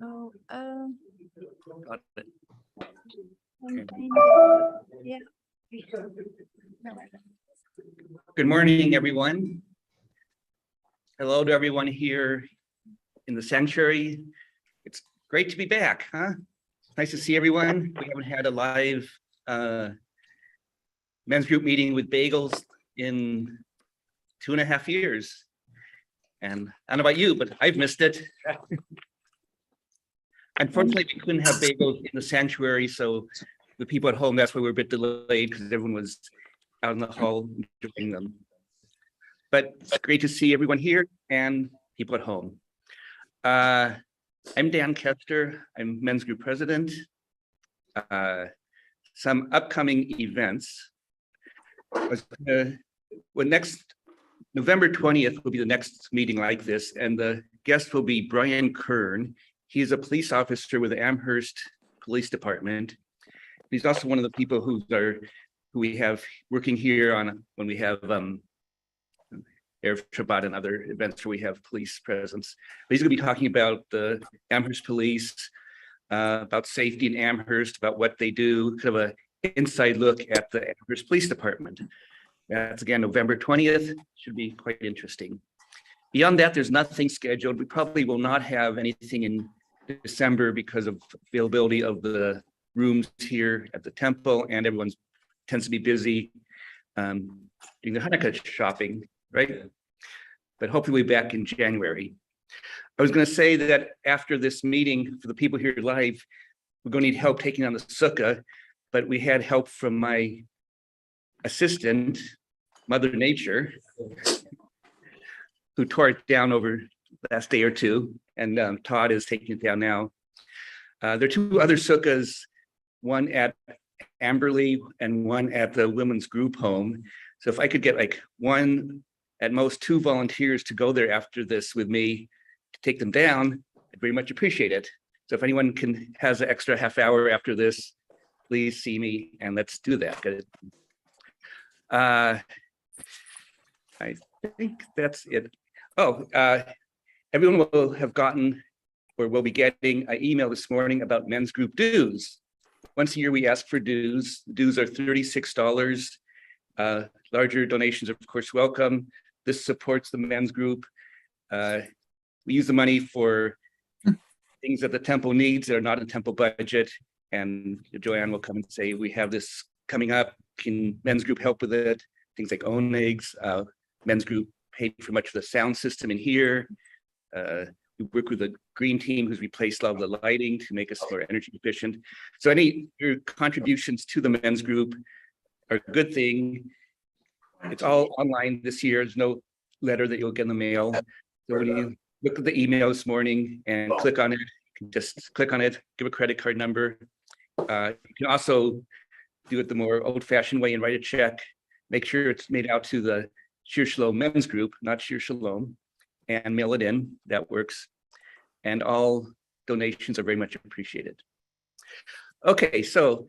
Oh, Got it. I'm Okay. trying to, yeah. No, I don't. Good morning, everyone. Hello to everyone here in the sanctuary. It's great to be back, huh? Nice to see everyone. We haven't had a live men's group meeting with bagels in 2.5 years. And I don't know about you, but I've missed it. Unfortunately, we couldn't have bagels in the sanctuary, so the people at home, that's why we were a bit delayed, because everyone was out in the hall enjoying them. But it's great to see everyone here and people at home. I'm Dan Kester. I'm men's group president. Some upcoming events. Next November 20th will be the next meeting like this, and the guest will be Brian Kern. He's a police officer with the Amherst Police Department. He's also one of the people who we have working here on when we have Erev Shabbat and other events where we have police presence. But he's going to be talking about the Amherst police, about safety in Amherst, about what they do, kind of an inside look at the Amherst Police Department. That's again November 20th. Should be quite interesting. Beyond that, there's nothing scheduled. We probably will not have anything in December because of availability of the rooms here at the temple, and everyone tends to be busy doing the Hanukkah shopping, right? But hopefully we'll be back in January. I was going to say that after this meeting, for the people here live, we're going to need help taking on the sukkah, but we had help from my assistant, Mother Nature, who tore it down over the last day or two, and Todd is taking it down now. There are two other sukkahs, one at Amberley and one at the women's group home. So if I could get like one, at most 2 volunteers to go there after this with me to take them down, I'd very much appreciate it. So if anyone has an extra half hour after this, please see me and let's do that. I think that's it. Oh, everyone will have gotten or will be getting an email this morning about men's group dues. Once a year, we ask for dues. Dues are $36. Larger donations are, of course, welcome. This supports the men's group. We use the money for things that the temple needs that are not in temple budget. And Joanne will come and say, we have this coming up. Can men's group help with it? Things like eggs. Men's group paid for much of the sound system in here. We work with the green team who's replaced a lot of the lighting to make us more energy efficient. So any your contributions to the men's group are a good thing. It's all online this year. There's no letter that you'll get in the mail. So when you look at the email this morning and click on it, you can just click on it, give a credit card number. You can also do it the more old-fashioned way and write a check. Make sure it's made out to the Shir Shalom men's group, not Shir Shalom, and mail it in. That works. And all donations are very much appreciated. Okay, so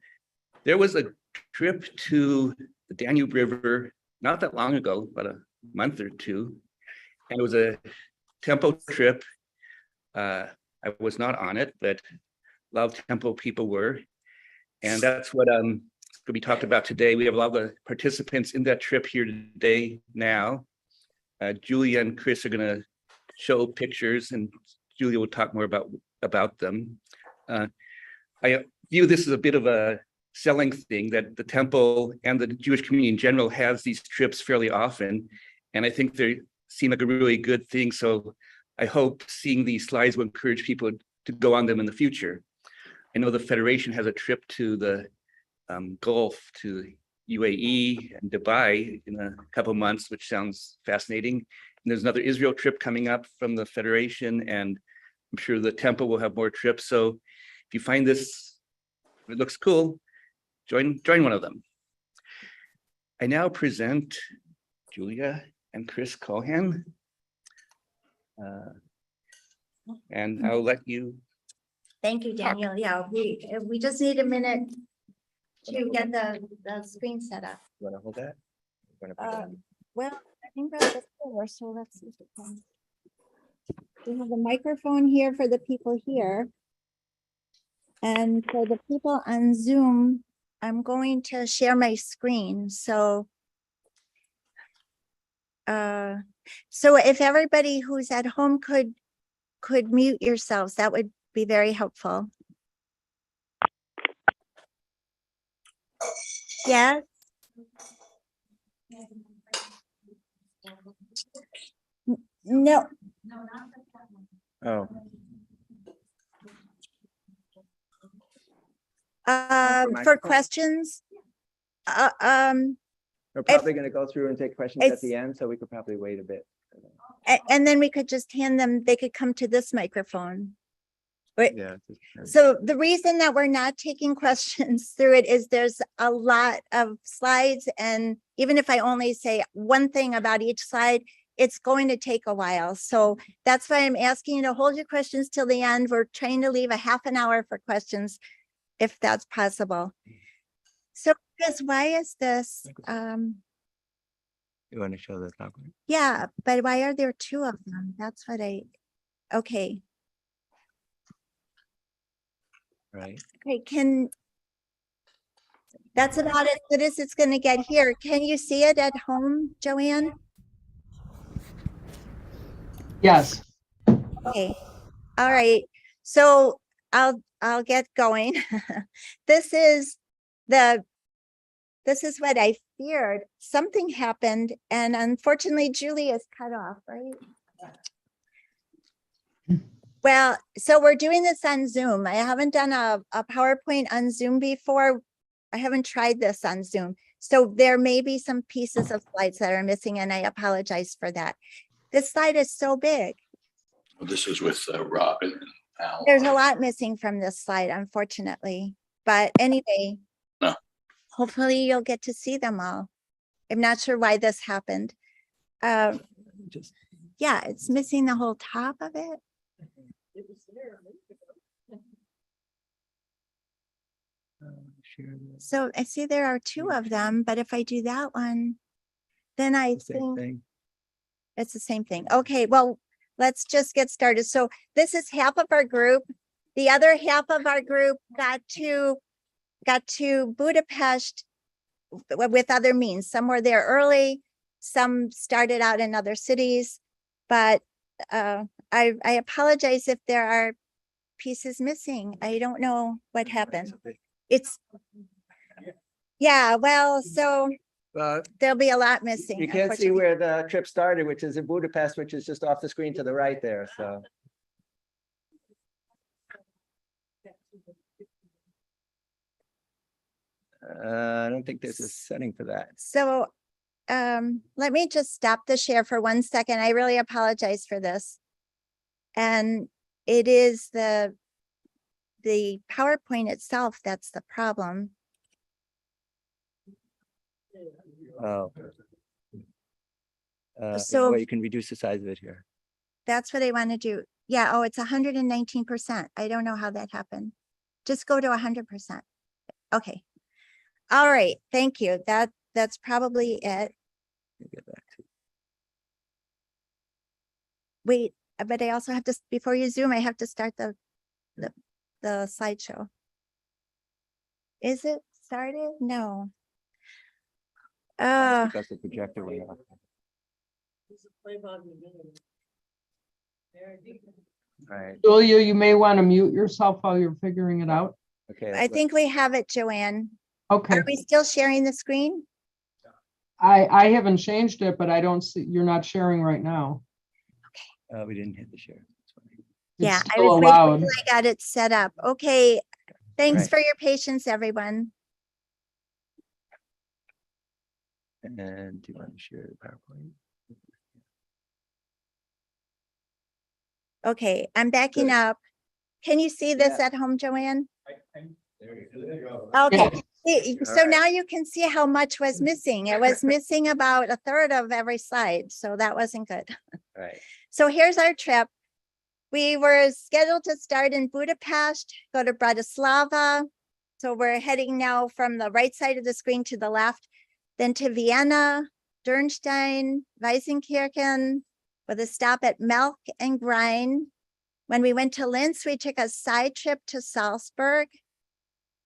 there was a trip to the Danube River not that long ago, about a month or two, and it was a temple trip. I was not on it, but a lot of temple people were, and that's what going to be talked about today. We have a lot of the participants in that trip here today now. Julia and Chris are going to show pictures, and Julia will talk more about them. I view this as a bit of a selling thing that the temple and the Jewish community in general has these trips fairly often, and I think they seem like a really good thing. So I hope seeing these slides will encourage people to go on them in the future. I know the Federation has a trip to the Gulf, to UAE and Dubai in a couple of months, which sounds fascinating. And there's another Israel trip coming up from the Federation, and I'm sure the temple will have more trips. So if you find this, it looks cool, join one of them. I now present Julia and Chris Cohan. And I'll let you. Thank you, Daniel. Yeah, we just need a minute to get the screen set up. You want to hold that? You wanna put it on? Well, I think that's the so let's see if it can. We have a microphone here for the people here. And for the people on Zoom, I'm going to share my screen, so. So if everybody who's at home could mute yourselves, that would be very helpful. Yes. No. Oh, For microphone? questions. we're probably going to go through and take questions at it's- the end, so we could probably wait a bit. And then we could just hand them, they could come to this microphone. But Yeah. so the reason that we're not taking questions through it is there's a lot of slides, and even if I only say one thing about each slide, it's going to take a while. So that's why I'm asking you to hold your questions till the end. We're trying to leave a half an hour for questions, if that's possible. So Chris, why is this? You want to show the top? Yeah, but why are there two of them? That's what okay. Right. Okay, that's about as good as it's gonna get here. Can you see it at home, Joanne? Yes. Okay, all right, so I'll get going. This is what I feared. Something happened, and unfortunately Julie is cut off, right? Well, so we're doing this on Zoom. I haven't done a PowerPoint on Zoom before. I haven't tried this on Zoom. So there may be some pieces of slides that are missing, and I apologize for that. This slide is so big. Well, this is with Robin and Al. There's a lot missing from this slide, unfortunately. But anyway, No. hopefully you'll get to see them all. I'm not sure why this happened. Just Yeah, it's missing the whole top of it. share the So I see there are two of them, but if I do that one, then I same think thing. it's the same thing. Okay, well, let's just get started. So this is half of our group. The other half of our group got to Budapest with other means. Some were there early, some started out in other cities, but I apologize if there are pieces missing. I don't know what happened. It's, yeah, well, so there'll be a lot missing. You can't see unfortunately. where the trip started, which is in Budapest, which is just off the screen to the right there, so. I don't think there's a setting for that. So let me just stop the share for 1 second. I really apologize for this. And it is the PowerPoint itself that's the problem. Oh. So- Well, you can reduce the size of it here. That's what I want to do. Yeah, oh, it's 119%. I don't know how that happened. Just go to 100%. Okay. All right, thank you. That's probably it. Let me get back to- Wait, but I also have to, before you zoom, I have to start the slideshow. Is it started? No. That's because the projector went off. Right, Julia, you may want to mute yourself while you're figuring it out. okay. I think we have it, Joanne. Okay, Are we still sharing the screen? I haven't changed it, but I don't see, you're not sharing right now. We didn't hit the share. That's fine. Yeah, It's I still was waiting allowed. until I got it set up. Okay, thanks Right. for your patience, everyone. And do you want to share the PowerPoint? Okay, I'm backing Good. up. Can you see this Yeah. at home, Joanne? There you go. Okay, Yes. so Alright. now you can see how much was missing. It was missing about a third of every slide, so that wasn't good. Right, So here's our trip. We were scheduled to start in Budapest, go to Bratislava. So we're heading now from the right side of the screen to the left, then to Vienna, Dürnstein, Weisenkirchen, with a stop at Milk and Grind. When we went to Linz, we took a side trip to Salzburg.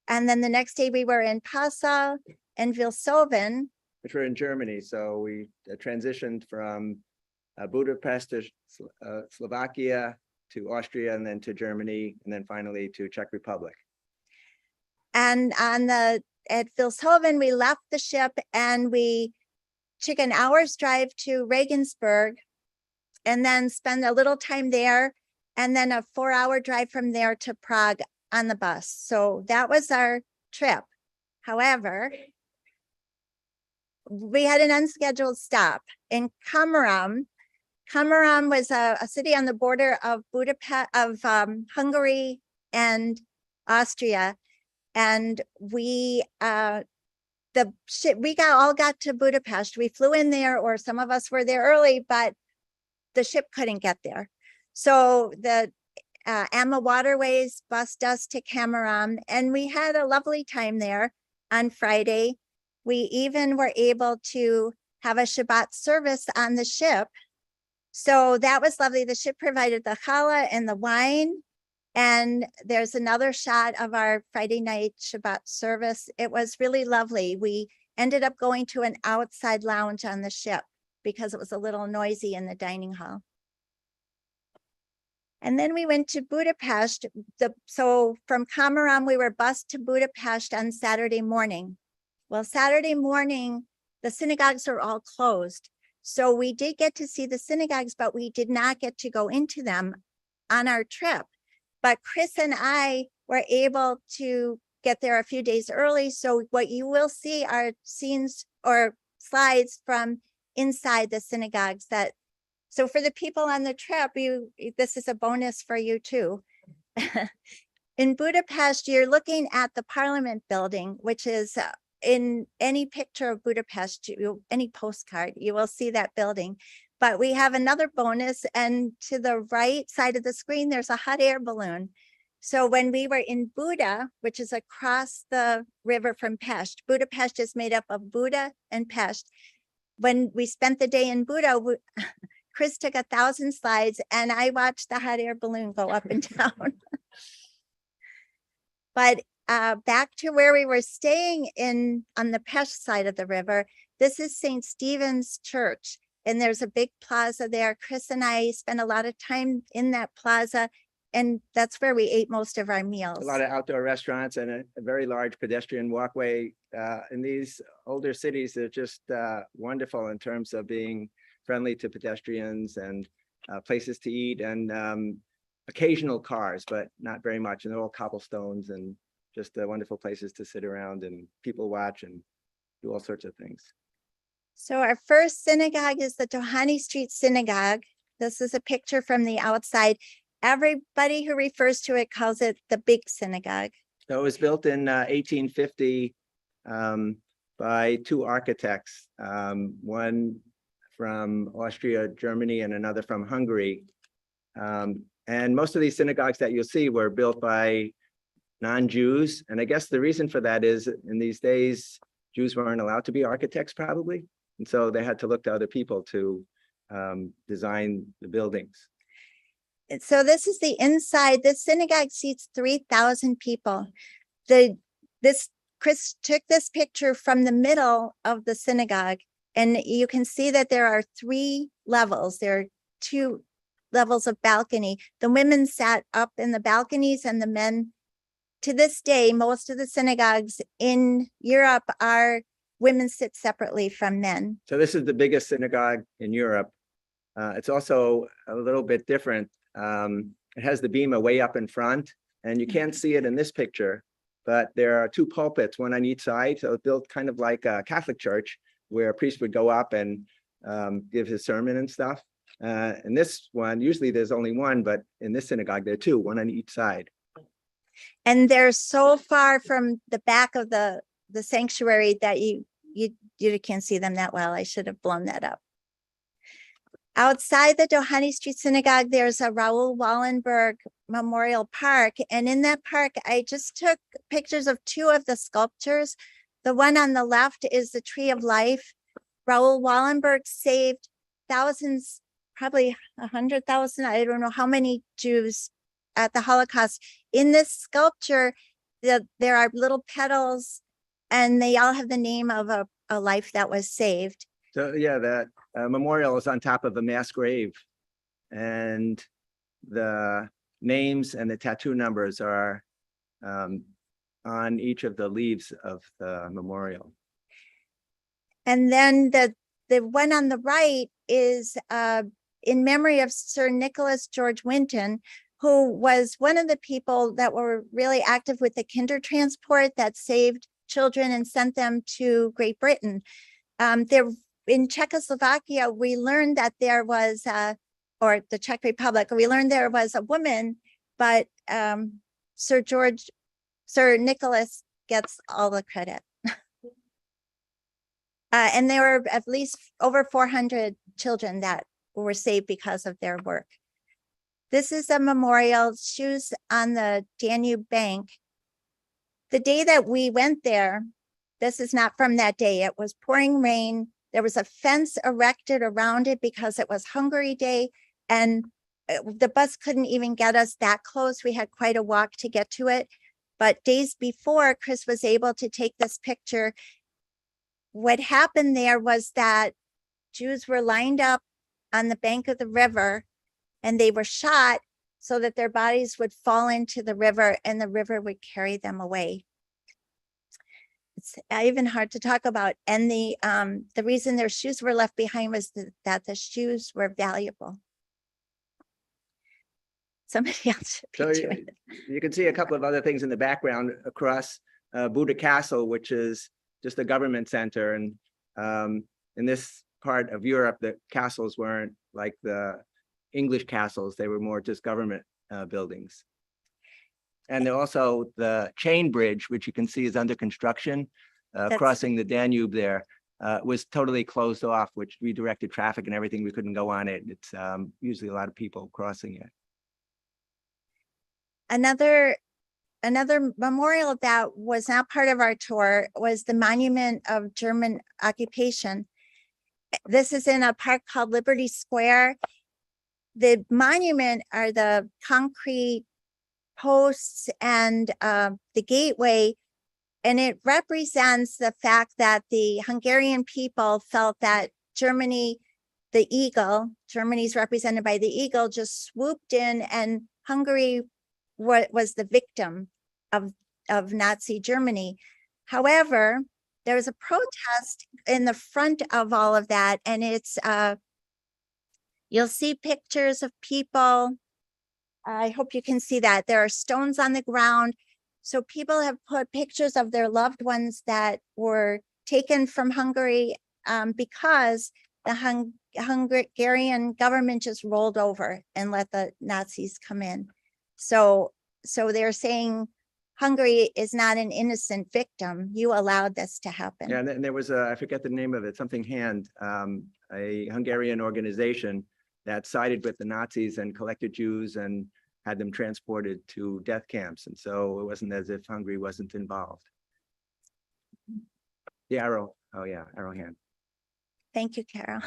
And then the next day we were in Passau and Vilshofen. which were in Germany. So we transitioned from Budapest to Slovakia to Austria and then to Germany and then finally to Czech Republic. And at Vilshofen, we left the ship and we took an hour's drive to Regensburg and then spent a little time there and then a 4-hour drive from there to Prague on the bus. So that was our trip. However, we had an unscheduled stop in Kamaram. Kamaram was a city on the border of Budapest, of Hungary and Austria. And we all got to Budapest. We flew in there, or some of us were there early, but the ship couldn't get there. So the AMA Waterways bussed us to Kamaram, and we had a lovely time there on Friday. We even were able to have a Shabbat service on the ship. So that was lovely. The ship provided the challah and the wine. And there's another shot of our Friday night Shabbat service. It was really lovely. We ended up going to an outside lounge on the ship because it was a little noisy in the dining hall. And then we went to Budapest. So from Kamaram, we were bused to Budapest on Saturday morning. Well, Saturday morning, the synagogues are all closed. So we did get to see the synagogues, but we did not get to go into them on our trip. But Chris and I were able to get there a few days early. So what you will see are scenes or slides from inside the synagogues. So for the people on the trip, this is a bonus for you too. In Budapest, you're looking at the Parliament building, which is in any picture of Budapest, any postcard, you will see that building. But we have another bonus, and to the right side of the screen, there's a hot air balloon. So when we were in Buda, which is across the river from Pest, Budapest is made up of Buda and Pest. When we spent the day in Buda, Chris took 1,000 slides and I watched the hot air balloon go up and down. But back to where we were staying on the Pest side of the river, this is St. Stephen's Church. And there's a big plaza there. Chris and I spent a lot of time in that plaza, and that's where we ate most of our meals. A lot of outdoor restaurants and a very large pedestrian walkway. In these older cities, they're just wonderful in terms of being friendly to pedestrians and places to eat and occasional cars, but not very much. And they're all cobblestones and just wonderful places to sit around and people watch and do all sorts of things. So our first synagogue is the Dohani Street Synagogue. This is a picture from the outside. Everybody who refers to it calls it the big synagogue. So it was built in 1850 by 2 architects, one from Austria, Germany, and another from Hungary. And most of these synagogues that you'll see were built by non-Jews. And I guess the reason for that is in these days, Jews weren't allowed to be architects probably. And so they had to look to other people to design the buildings. So this is the inside. This synagogue seats 3,000 people. Chris took this picture from the middle of the synagogue, and you can see that there are 3 levels. There are 2 levels of balcony. The women sat up in the balconies, and the men. To this day, most of the synagogues in Europe are women sit separately from men. So this is the biggest synagogue in Europe. It's also a little bit different. It has the bima way up in front, and you can't see it in this picture, but there are 2 pulpits, one on each side. So it's built kind of like a Catholic church where a priest would go up and give his sermon and stuff. In this one, usually there's only one, but in this synagogue, there are 2, one on each side. And they're so far from the back of the sanctuary that you can't see them that well. I should have blown that up. Outside the Dohani Street Synagogue, there's a Raul Wallenberg Memorial Park. And in that park, I just took pictures of 2 of the sculptures. The one on the left is the Tree of Life. Raul Wallenberg saved thousands probably 100,000. I don't know how many Jews at the Holocaust. In this sculpture, there are little petals, and they all have the name of a life that was saved. So yeah, that memorial is on top of a mass grave, and the names and the tattoo numbers are on each of the leaves of the memorial. And then the one on the right is in memory of Sir Nicholas George Winton, who was one of the people that were really active with the kinder transport that saved children and sent them to Great Britain. There in Czechoslovakia, we learned that there was, or the Czech Republic, we learned there was a woman, but Sir Nicholas gets all the credit. And there were at least over 400 children that were saved because of their work. This is a memorial, shoes on the Danube bank. The day that we went there, this is not from that day, it was pouring rain. There was a fence erected around it because it was Hungary Day, and the bus couldn't even get us that close. We had quite a walk to get to it. But days before, Chris was able to take this picture. What happened there was that Jews were lined up on the bank of the river, and they were shot so that their bodies would fall into the river and the river would carry them away. It's even hard to talk about. And the reason their shoes were left behind was that the shoes were valuable. Somebody else should So be doing it. you can see a couple of other things in the background across Buda Castle, which is just a government center. And in this part of Europe, the castles weren't like the English castles. They were more just government buildings. And also the chain bridge, which you can see is under construction, crossing the Danube there, was totally closed off, which redirected traffic and everything. We couldn't go on it. It's usually a lot of people crossing it. Another memorial that was not part of our tour was the monument of German occupation. This is in a park called Liberty Square. The monument are the concrete posts and the gateway, and it represents the fact that the Hungarian people felt that Germany, the eagle, Germany's represented by the eagle, just swooped in, and Hungary was the victim of Nazi Germany. However, there was a protest in the front of all of that, and it's you'll see pictures of people. I hope you can see that. There are stones on the ground. So people have put pictures of their loved ones that were taken from Hungary because the Hungarian government just rolled over and let the Nazis come in. So they're saying Hungary is not an innocent victim. You allowed this to happen. Yeah, and there was a, I forget the name of it, something hand, a Hungarian organization that sided with the Nazis and collected Jews and had them transported to death camps. And so it wasn't as if Hungary wasn't involved. The arrow, oh yeah, arrow hand. Thank you, Carol.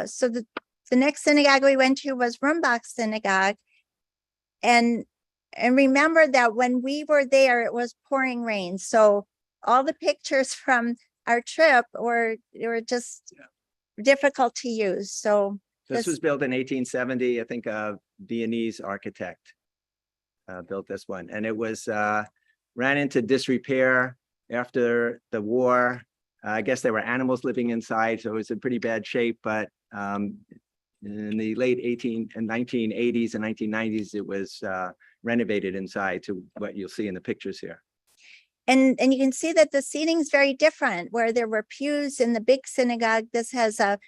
So the next synagogue we went to was Rumbach Synagogue. And remember that when we were there, it was pouring rain. So all the pictures from our trip were just difficult to use. So this was built in 1870. I think a Viennese architect built this one. And it was ran into disrepair after the war. I guess there were animals living inside, so it was in pretty bad shape. But in the late 1980s and 1990s, it was renovated inside to what you'll see in the pictures here. And you can see that the seating is very different. Where there were pews in the big synagogue, this has a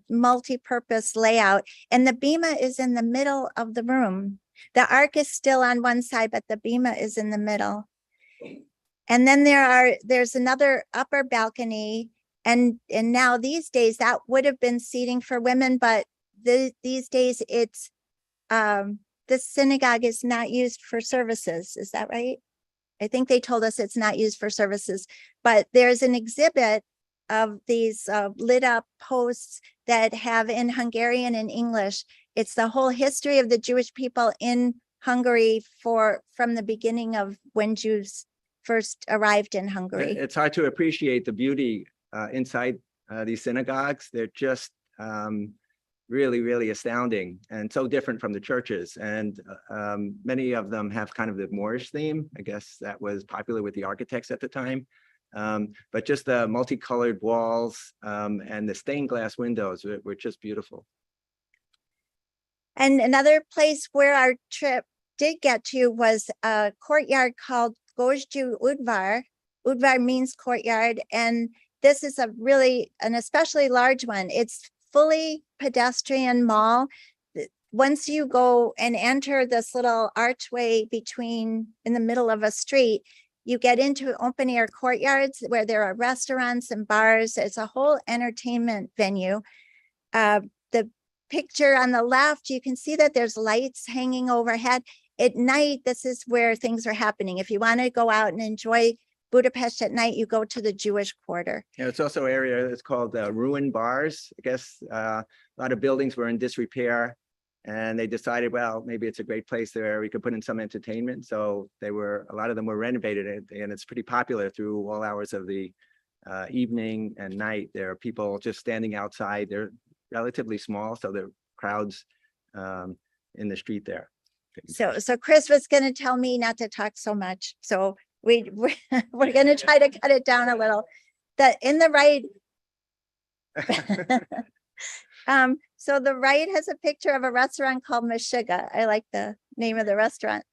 multi-purpose layout, and the bima is in the middle of the room. The ark is still on one side, but the bima is in the middle. And then there's another upper balcony, and now these days that would have been seating for women, but these days it's this synagogue is not used for services. Is that right? I think they told us it's not used for services, but there's an exhibit of these lit up posts that have in Hungarian and English. It's the whole history of the Jewish people in Hungary from the beginning of when Jews first arrived in Hungary. It's hard to appreciate the beauty inside these synagogues. They're just really, really astounding and so different from the churches. And many of them have kind of the Moorish theme. I guess that was popular with the architects at the time. But just the multicolored walls and the stained glass windows were just beautiful. And another place where our trip did get to was a courtyard called Gojdu Udvar. Udvar means courtyard, and this is an especially large one. It's fully pedestrian mall. Once you go and enter this little archway in the middle of a street, you get into open air courtyards where there are restaurants and bars. It's a whole entertainment venue. The picture on the left, you can see that there's lights hanging overhead. At night, this is where things are happening. If you want to go out and enjoy Budapest at night, you go to the Jewish quarter. Yeah, it's also an area that's called ruin bars. I guess a lot of buildings were in disrepair, and they decided, well, maybe it's a great place there. We could put in some entertainment. So a lot of them were renovated, and it's pretty popular through all hours of the evening and night. There are people just standing outside. They're relatively small, so there are crowds in the street there. So Chris was going to tell me not to talk so much. So we're going to try to cut it down a little. In the right. So the right has a picture of a restaurant called Meshuggah. I like the name of the restaurant.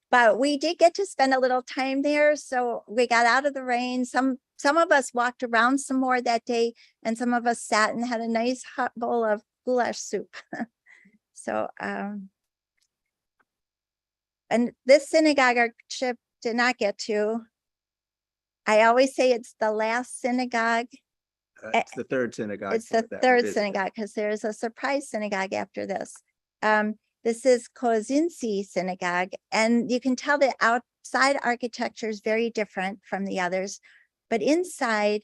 But we did get to spend a little time there. So we got out of the rain. Some of us walked around some more that day, and some of us sat and had a nice hot bowl of goulash soup. So, and this synagogue our trip did not get to. I always say it's the last synagogue. It's the third synagogue. It's the third synagogue because there's a surprise synagogue after this. This is Kozinci Synagogue, and you can tell the outside architecture is very different from the others, but inside,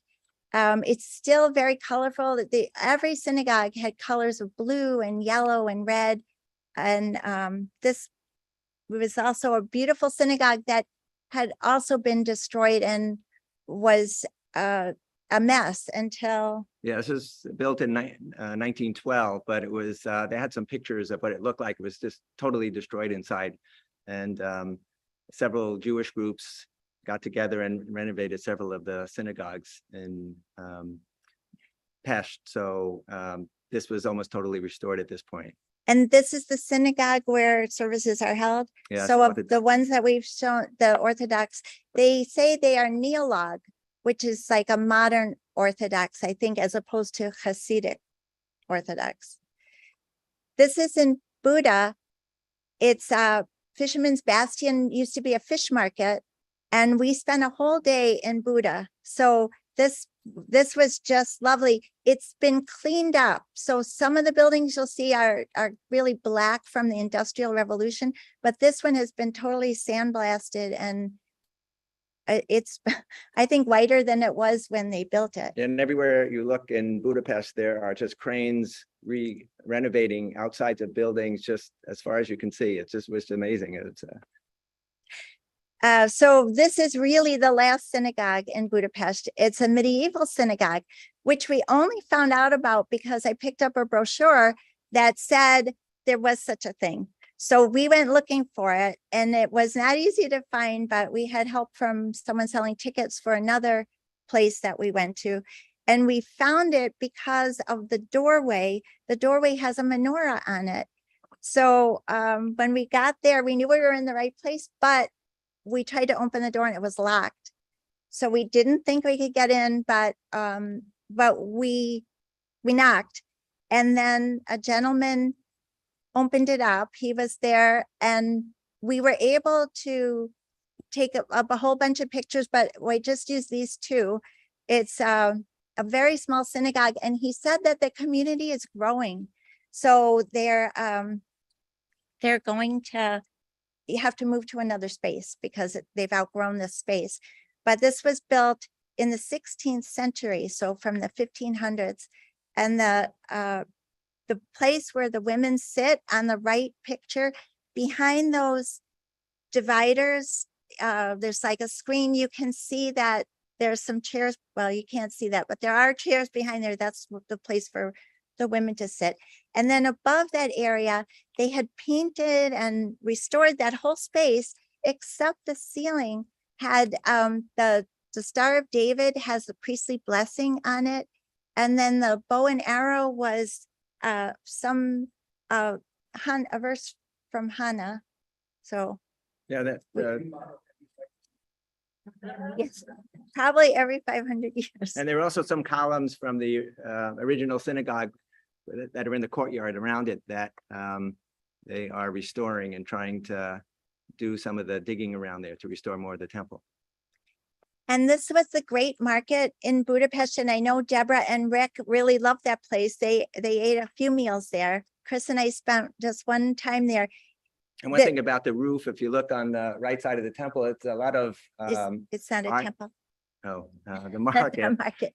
it's still very colorful. Every synagogue had colors of blue and yellow and red, and this was also a beautiful synagogue that had also been destroyed and was a mess until. Yeah, this was built in 1912, but it was, they had some pictures of what it looked like. It was just totally destroyed inside. And several Jewish groups got together and renovated several of the synagogues in Pest. So this was almost totally restored at this point. And this is the synagogue where services are held. Yeah, So of the ones that we've shown, the Orthodox, they say they are neolog, which is like a modern Orthodox, I think, as opposed to Hasidic Orthodox. This is in Buda. It's Fisherman's Bastion, used to be a fish market, and we spent a whole day in Buda. So this was just lovely. It's been cleaned up. So some of the buildings you'll see are really black from the Industrial Revolution, but this one has been totally sandblasted, and it's, I think, whiter than it was when they built it. And everywhere you look in Budapest, there are just cranes renovating outsides of buildings just as far as you can see. It just was amazing. It's so this is really the last synagogue in Budapest. It's a medieval synagogue, which we only found out about because I picked up a brochure that said there was such a thing. So we went looking for it, and it was not easy to find, but we had help from someone selling tickets for another place that we went to. And we found it because of the doorway. The doorway has a menorah on it. So when we got there, we knew we were in the right place, but we tried to open the door and it was locked. So we didn't think we could get in, but we knocked. And then a gentleman opened it up. He was there, and we were able to take a whole bunch of pictures, but we just used these two. It's a very small synagogue, and he said that the community is growing. So they're going to, you have to move to another space because they've outgrown this space. But this was built in the 16th century, so from the 1500s. And the place where the women sit on the right picture, behind those dividers, there's like a screen. You can see that there's some chairs. Well, you can't see that, but there are chairs behind there. That's the place for the women to sit. And then above that area, they had painted and restored that whole space, except the ceiling had the Star of David has the priestly blessing on it. And then the bow and arrow was a verse from Hannah. So Yeah, that, yes, probably every 500 years. and there are also some columns from the original synagogue that are in the courtyard around it that they are restoring and trying to do some of the digging around there to restore more of the temple. And this was the great market in Budapest. And I know Deborah and Rick really loved that place. They ate a few meals there. Chris and I spent just one time there. And one thing about the roof, if you look on the right side of the temple, it's a lot of It's not a art- temple. the The market, market.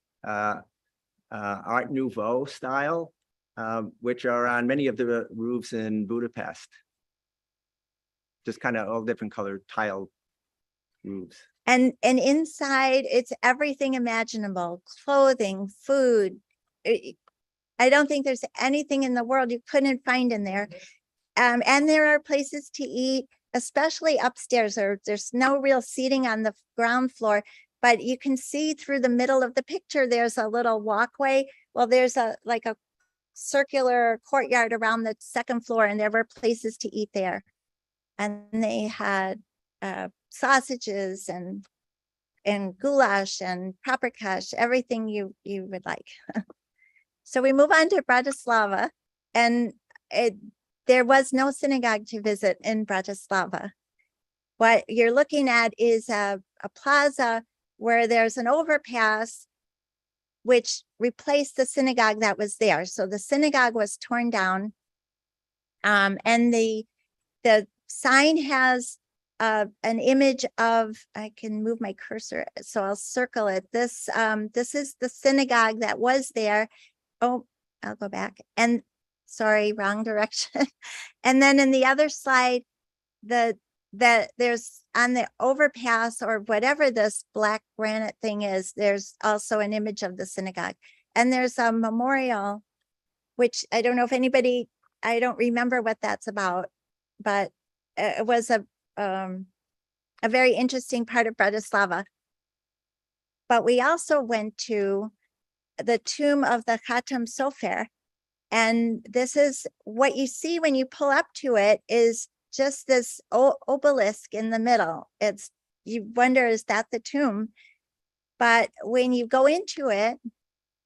Art Nouveau style, which are on many of the roofs in Budapest. Just kind of all different colored tile roofs. And inside, it's everything imaginable: clothing, food. I don't think there's anything in the world you couldn't find in there. And there are places to eat, especially upstairs. There's no real seating on the ground floor, but you can see through the middle of the picture, there's a little walkway. Well, there's like a circular courtyard around the second floor, and there were places to eat there. And they had sausages and goulash and paprikash, everything you would like. So we move on to Bratislava, and there was no synagogue to visit in Bratislava. What you're looking at is a plaza where there's an overpass which replaced the synagogue that was there. So the synagogue was torn down, and the sign has an image of, I can move my cursor, so I'll circle it. This is the synagogue that was there. Oh, I'll go back. And sorry, wrong direction. And then in the other slide, there's on the overpass or whatever this black granite thing is, there's also an image of the synagogue. And there's a memorial, which I don't know if anybody, I don't remember what that's about, but it was a very interesting part of Bratislava. But we also went to the tomb of the Khatam Sofer. And this is what you see when you pull up to it, is just this obelisk in the middle. You wonder, is that the tomb? But when you go into it,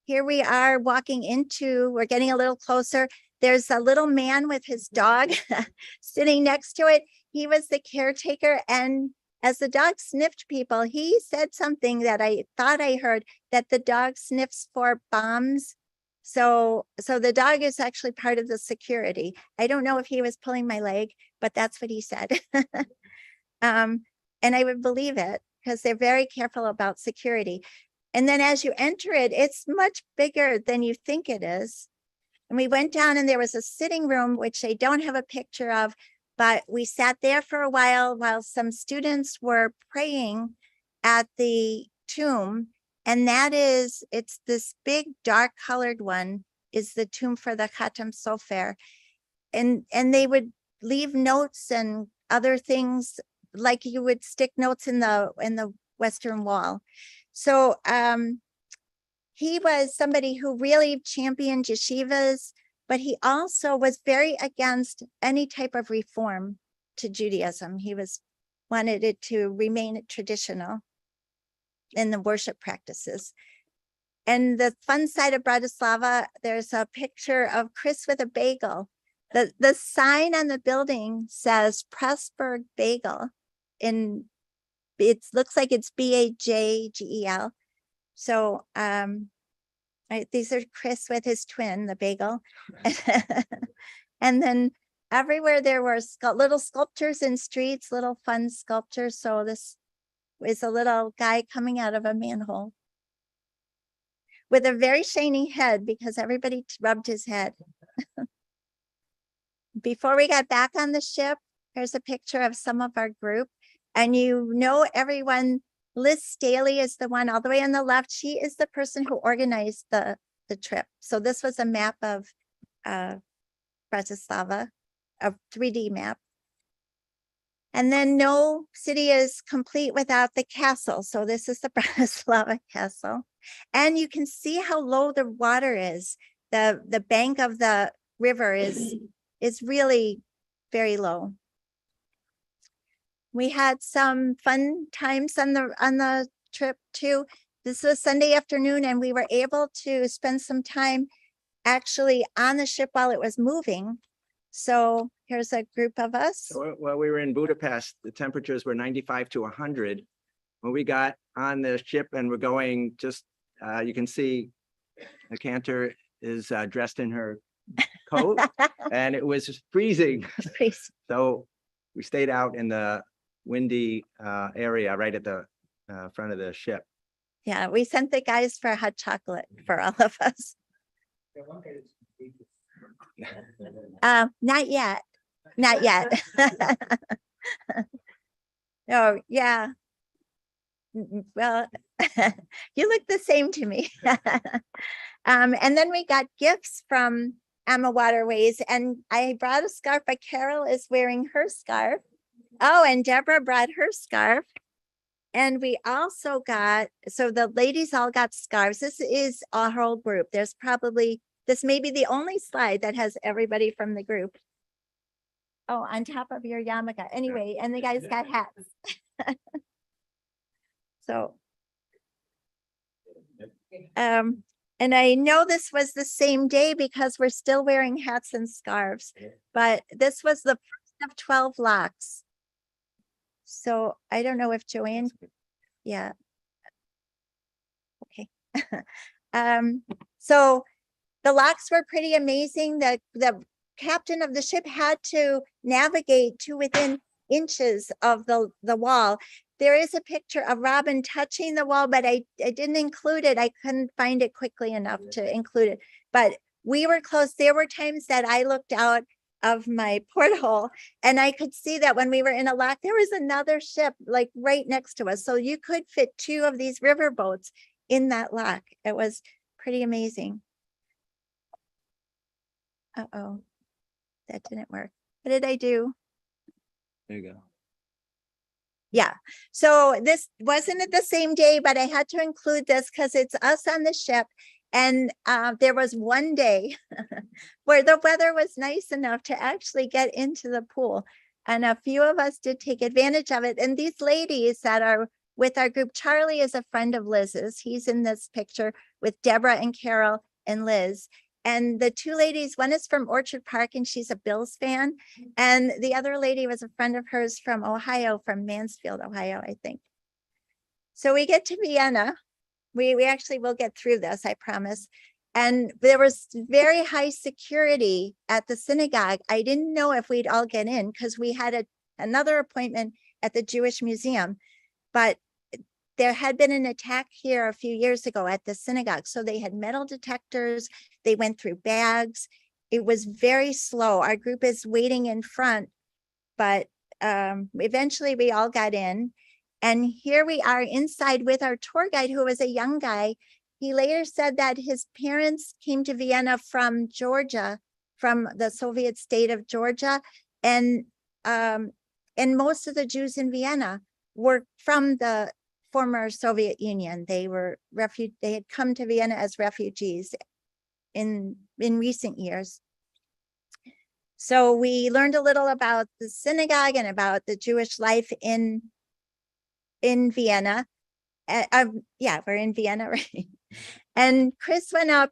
here we are walking into, we're getting a little closer. There's a little man with his dog sitting next to it. He was the caretaker. And as the dog sniffed people, he said something that I thought I heard, that the dog sniffs for bombs. So the dog is actually part of the security. I don't know if he was pulling my leg, but that's what he said. And I would believe it, because they're very careful about security. And then as you enter it, it's much bigger than you think it is. And we went down, and there was a sitting room, which I don't have a picture of, but we sat there for a while some students were praying at the tomb. And it's this big dark colored one is the tomb for the Khatam Sofer. And they would leave notes and other things, like you would stick notes in the Western Wall. So he was somebody who really championed yeshivas, but he also was very against any type of reform to Judaism. He wanted it to remain traditional in the worship practices. And the fun side of Bratislava, there's a picture of Chris with a bagel. The sign on the building says Pressburg Bagel. It looks like it's BAJGEL. So these are Chris with his twin, the bagel. And then everywhere there were little sculptures in streets, little fun sculptures. So this is a little guy coming out of a manhole. with a very shiny head because everybody rubbed his head. Before we got back on the ship, here's a picture of some of our group. And you know everyone, Liz Staley is the one all the way on the left. She is the person who organized the trip. So this was a map of Bratislava, a 3D map. And then no city is complete without the castle. So this is the Bratislava castle. And you can see how low the water is. The bank of the river is really very low. We had some fun times on the trip too. This was Sunday afternoon and we were able to spend some time actually on the ship while it was moving. So here's a group of us. So while we were in Budapest, the temperatures were 95 to 100. When we got on the ship and we're going just, you can see the cantor is dressed in her coat and it was freezing. So we stayed out in the windy area right at the front of the ship. Yeah, we sent the guys for hot chocolate for all of us. Not yet. Not yet. Oh, yeah. Well, you look the same to me. And then we got gifts from Emma Waterways, and I brought a scarf, but Carol is wearing her scarf. Oh, and Deborah brought her scarf. And we also got, so the ladies all got scarves. This is our whole group. There's probably, this may be the only slide that has everybody from the group. Oh, on top of your yarmulke. Anyway, and the guys got hats. So, and I know this was the same day because we're still wearing hats and scarves, but this was the first of 12 locks. So I don't know if Joanne, yeah. Okay. So the locks were pretty amazing. The captain of the ship had to navigate to within inches of the wall. There is a picture of Robin touching the wall, but I didn't include it. I couldn't find it quickly enough to include it, but we were close. There were times that I looked out of my porthole and I could see that when we were in a lock, there was another ship like right next to us. So you could fit 2 of these river boats in that lock. It was pretty amazing. Uh-oh, that didn't work. What did I do? There you go. Yeah, so this wasn't at the same day, but I had to include this because it's us on the ship. And there was one day where the weather was nice enough to actually get into the pool. And a few of us did take advantage of it. And these ladies that are with our group, Charlie is a friend of Liz's. He's in this picture with Deborah and Carol and Liz. And the 2 ladies, one is from Orchard Park and she's a Bills fan. And the other lady was a friend of hers from Ohio, from Mansfield, Ohio, I think. So we get to Vienna. We actually will get through this, I promise. And there was very high security at the synagogue. I didn't know if we'd all get in because we had another appointment at the Jewish Museum, but there had been an attack here a few years ago at the synagogue. So they had metal detectors. They went through bags. It was very slow. Our group is waiting in front, but eventually we all got in. And here we are inside with our tour guide, who was a young guy. He later said that his parents came to Vienna from Georgia, from the Soviet state of Georgia. And most of the Jews in Vienna were from the former Soviet Union. They had come to Vienna as refugees in recent years. So we learned a little about the synagogue and about the Jewish life in Vienna. Yeah, we're in Vienna, right? And Chris went up.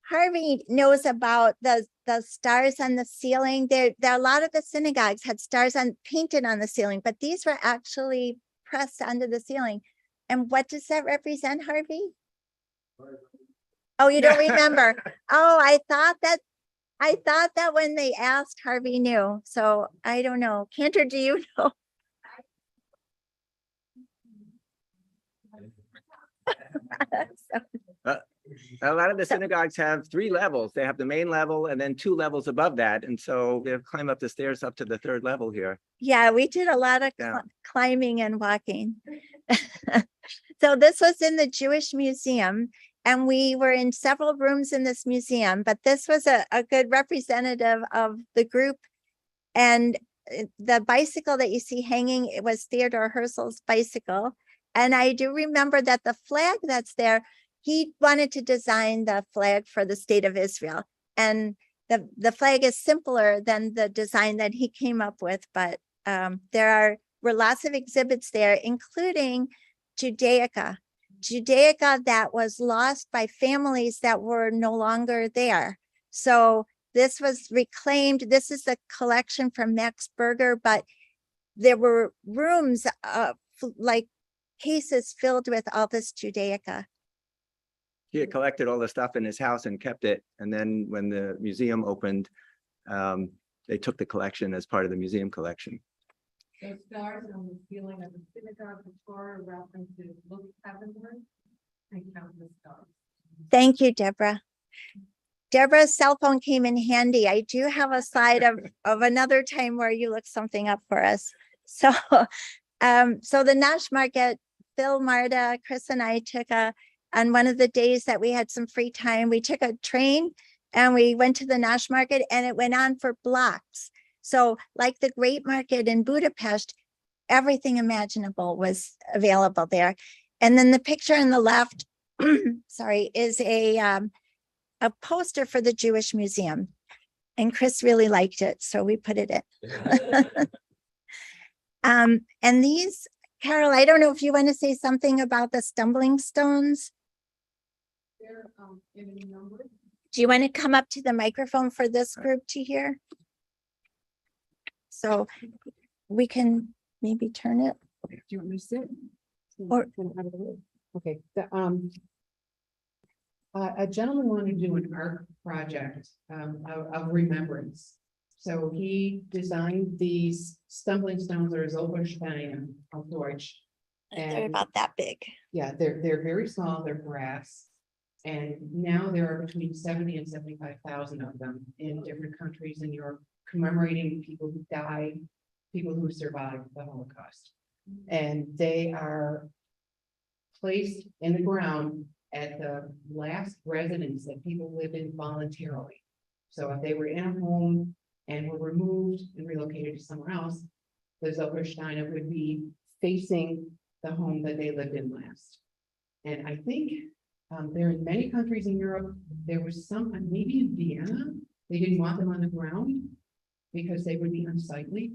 Harvey knows about the stars on the ceiling. There a lot of the synagogues had stars painted on the ceiling, but these were actually pressed onto the ceiling. And what does that represent, Harvey? Oh, you don't remember? Oh, I thought that when they asked, Harvey knew. So I don't know. Cantor, do you know? A lot of the So- synagogues have 3 levels. They have the main level and then 2 levels above that. And so they climb up the stairs up to the 3rd level here. Yeah, we did a lot of Yeah. climbing and walking. So this was in the Jewish Museum, and we were in several rooms in this museum, but this was a good representative of the group. And the bicycle that you see hanging, it was Theodore Herzl's bicycle. And I do remember that the flag that's there, he wanted to design the flag for the state of Israel. And the flag is simpler than the design that he came up with, but there were lots of exhibits there, including Judaica that was lost by families that were no longer there. So this was reclaimed. This is a collection from Max Berger, but there were rooms like cases filled with all this Judaica. He had collected all the stuff in his house and kept it. And then when the museum opened, they took the collection as part of the museum collection. Those stars on the ceiling of the synagogue, the Torah references look heavenward and count the stars. Thank you, Deborah. Deborah's cell phone came in handy. I do have a slide of another time where you looked something up for us. So, so the Nash Market, Phil, Marta, Chris, and I took on one of the days that we had some free time, we took a train and we went to the Nash Market, and it went on for blocks. So like the Great Market in Budapest, everything imaginable was available there. And then the picture on the left, sorry, is a poster for the Jewish Museum. And Chris really liked it, so we put it in. And these, Carol, I don't know if you want to say something about the stumbling stones. They're in a number. Do you want to come up to the microphone for this group to hear? So we can maybe turn it. Do you want me to sit? Or- Okay, a gentleman wanted to do an art project of remembrance. So he designed these stumbling stones, or Zolbersteine auf Deutsch. They're And about that big. yeah, they're very small, they're brass. And now there are between 70 and 75,000 of them in different countries in Europe, commemorating people who died, people who survived the Holocaust. And they are placed in the ground at the last residence that people live in voluntarily. So if they were in a home and were removed and relocated to somewhere else, the Zolbersteine would be facing the home that they lived in last. And I think they're in many countries in Europe. There was some, maybe in Vienna, they didn't want them on the ground because they would be unsightly.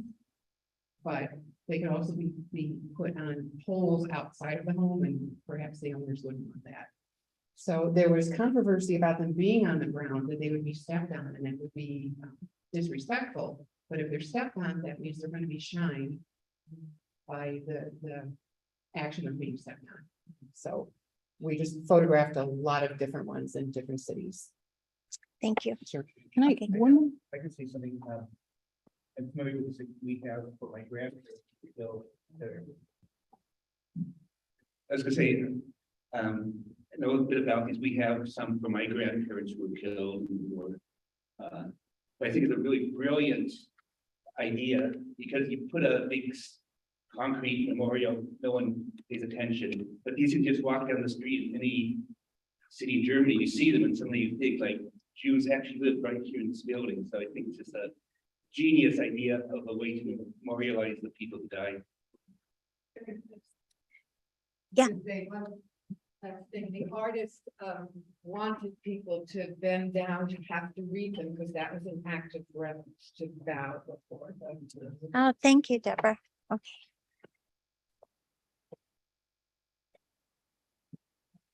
But they could also be put on poles outside of the home, and perhaps the owners wouldn't want that. So there was controversy about them being on the ground, that they would be stepped on and it would be disrespectful. But if they're stepped on, that means they're going to be shined by the action of being stepped on. So we just photographed a lot of different ones in different cities. Thank you. Sure. Can I, Okay. one, I can say something, I'm familiar with this, we have for my grandparents. I was gonna say, I know a little bit about these. We have some from my grandparents who were killed in the war. But I think it's a really brilliant idea, because you put a big concrete memorial, no one pays attention, but these can just walk down the street in any city in Germany, you see them and suddenly you think like Jews actually live right here in this building. So I think it's just a genius idea of a way to memorialize the people who died. Yeah. The artist wanted people to bend down to have to read them, because that was an act of reverence to bow before them. Oh, thank you, Deborah. Okay.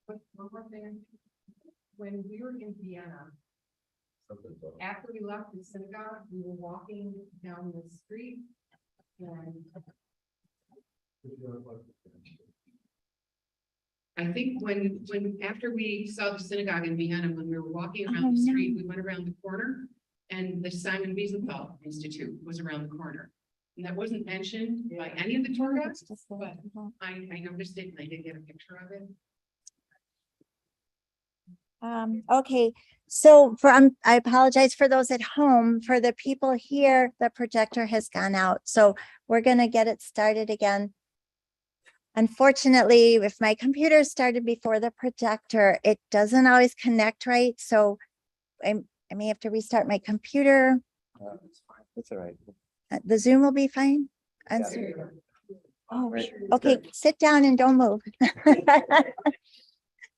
But one more thing, when we were in Vienna, after we left the synagogue, we were walking down the street and I think when after we saw the synagogue in Vienna, when we were walking Oh, around the no. street, we went around the corner and the Simon Wiesenthal Institute was around the corner. And that wasn't mentioned by any of the tour guides, but I noticed it and I did get a picture of it. Okay, so I apologize for those at home. For the people here, the projector has gone out, so we're gonna get it started again. Unfortunately, if my computer started before the projector, it doesn't always connect right, so I may have to restart my computer. That's all right. The Zoom will be fine. On Zoom. Oh, okay, sit down and don't move. I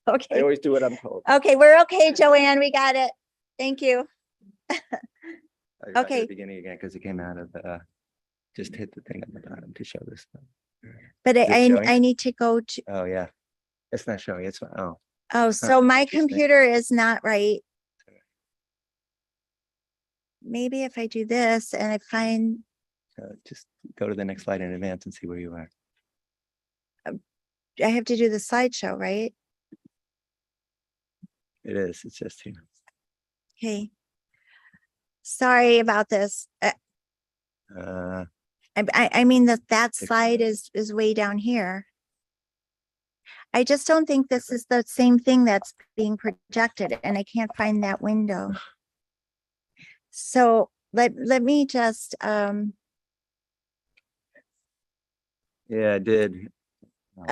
Okay, always do what I'm told. okay, we're okay, Joanne, we got it. Thank you. I go back to Okay. the beginning again, because it came out of, just hit the thing at the bottom to show this. But Is it showing? I need to go to, Oh, yeah. It's not showing. It's, oh, oh, so my interesting. computer is not right. Maybe if I do this and I find, just go to the next slide in advance and see where you are. I have to do the slideshow, right? It is, it's just here. Okay. Sorry about this. Uh, I mean that slide is way down here. I just don't think this is the same thing that's being projected and I can't find that window. So let me just, yeah, I did. No,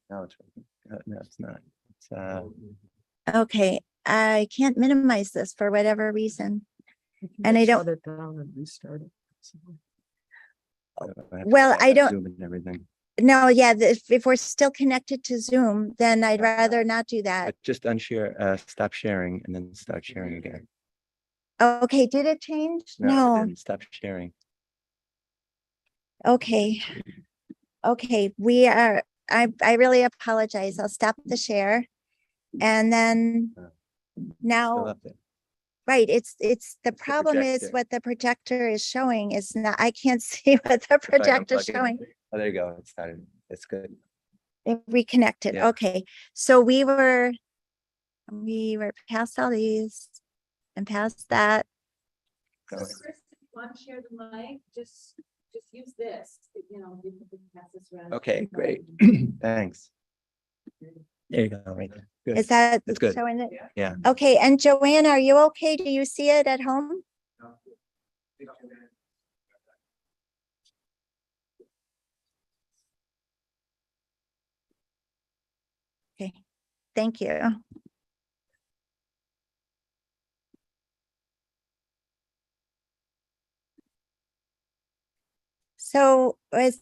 no, it's, no, it's not. It's, okay, I can't minimize this for whatever reason. And I don't, Shut it down and restart it. have to well, back I up don't- Zoom and everything. no, yeah, if we're still connected to Zoom, then I'd rather not do that. But just unshare, stop sharing and then start sharing again. Okay, did it change? it No, didn't. Stop sharing. okay. Okay, we are, I really apologize. I'll stop the share. And then Still now, up there. right, it's the problem is projector. what the projector is showing is not, I can't see what the If I projector is unplug it- showing. Oh, there you go. It started. It's good. It reconnected. Yeah. Okay, so we were past all these and past that. Go. Chris, if you want to share the mic, just use this, you know, you can pass this around. Okay, great. Thanks. There you go, right there. Good. Is that That's good. showing it? Yeah. Okay, and Joanne, are you okay? Do you see it at home? Okay, thank you. So if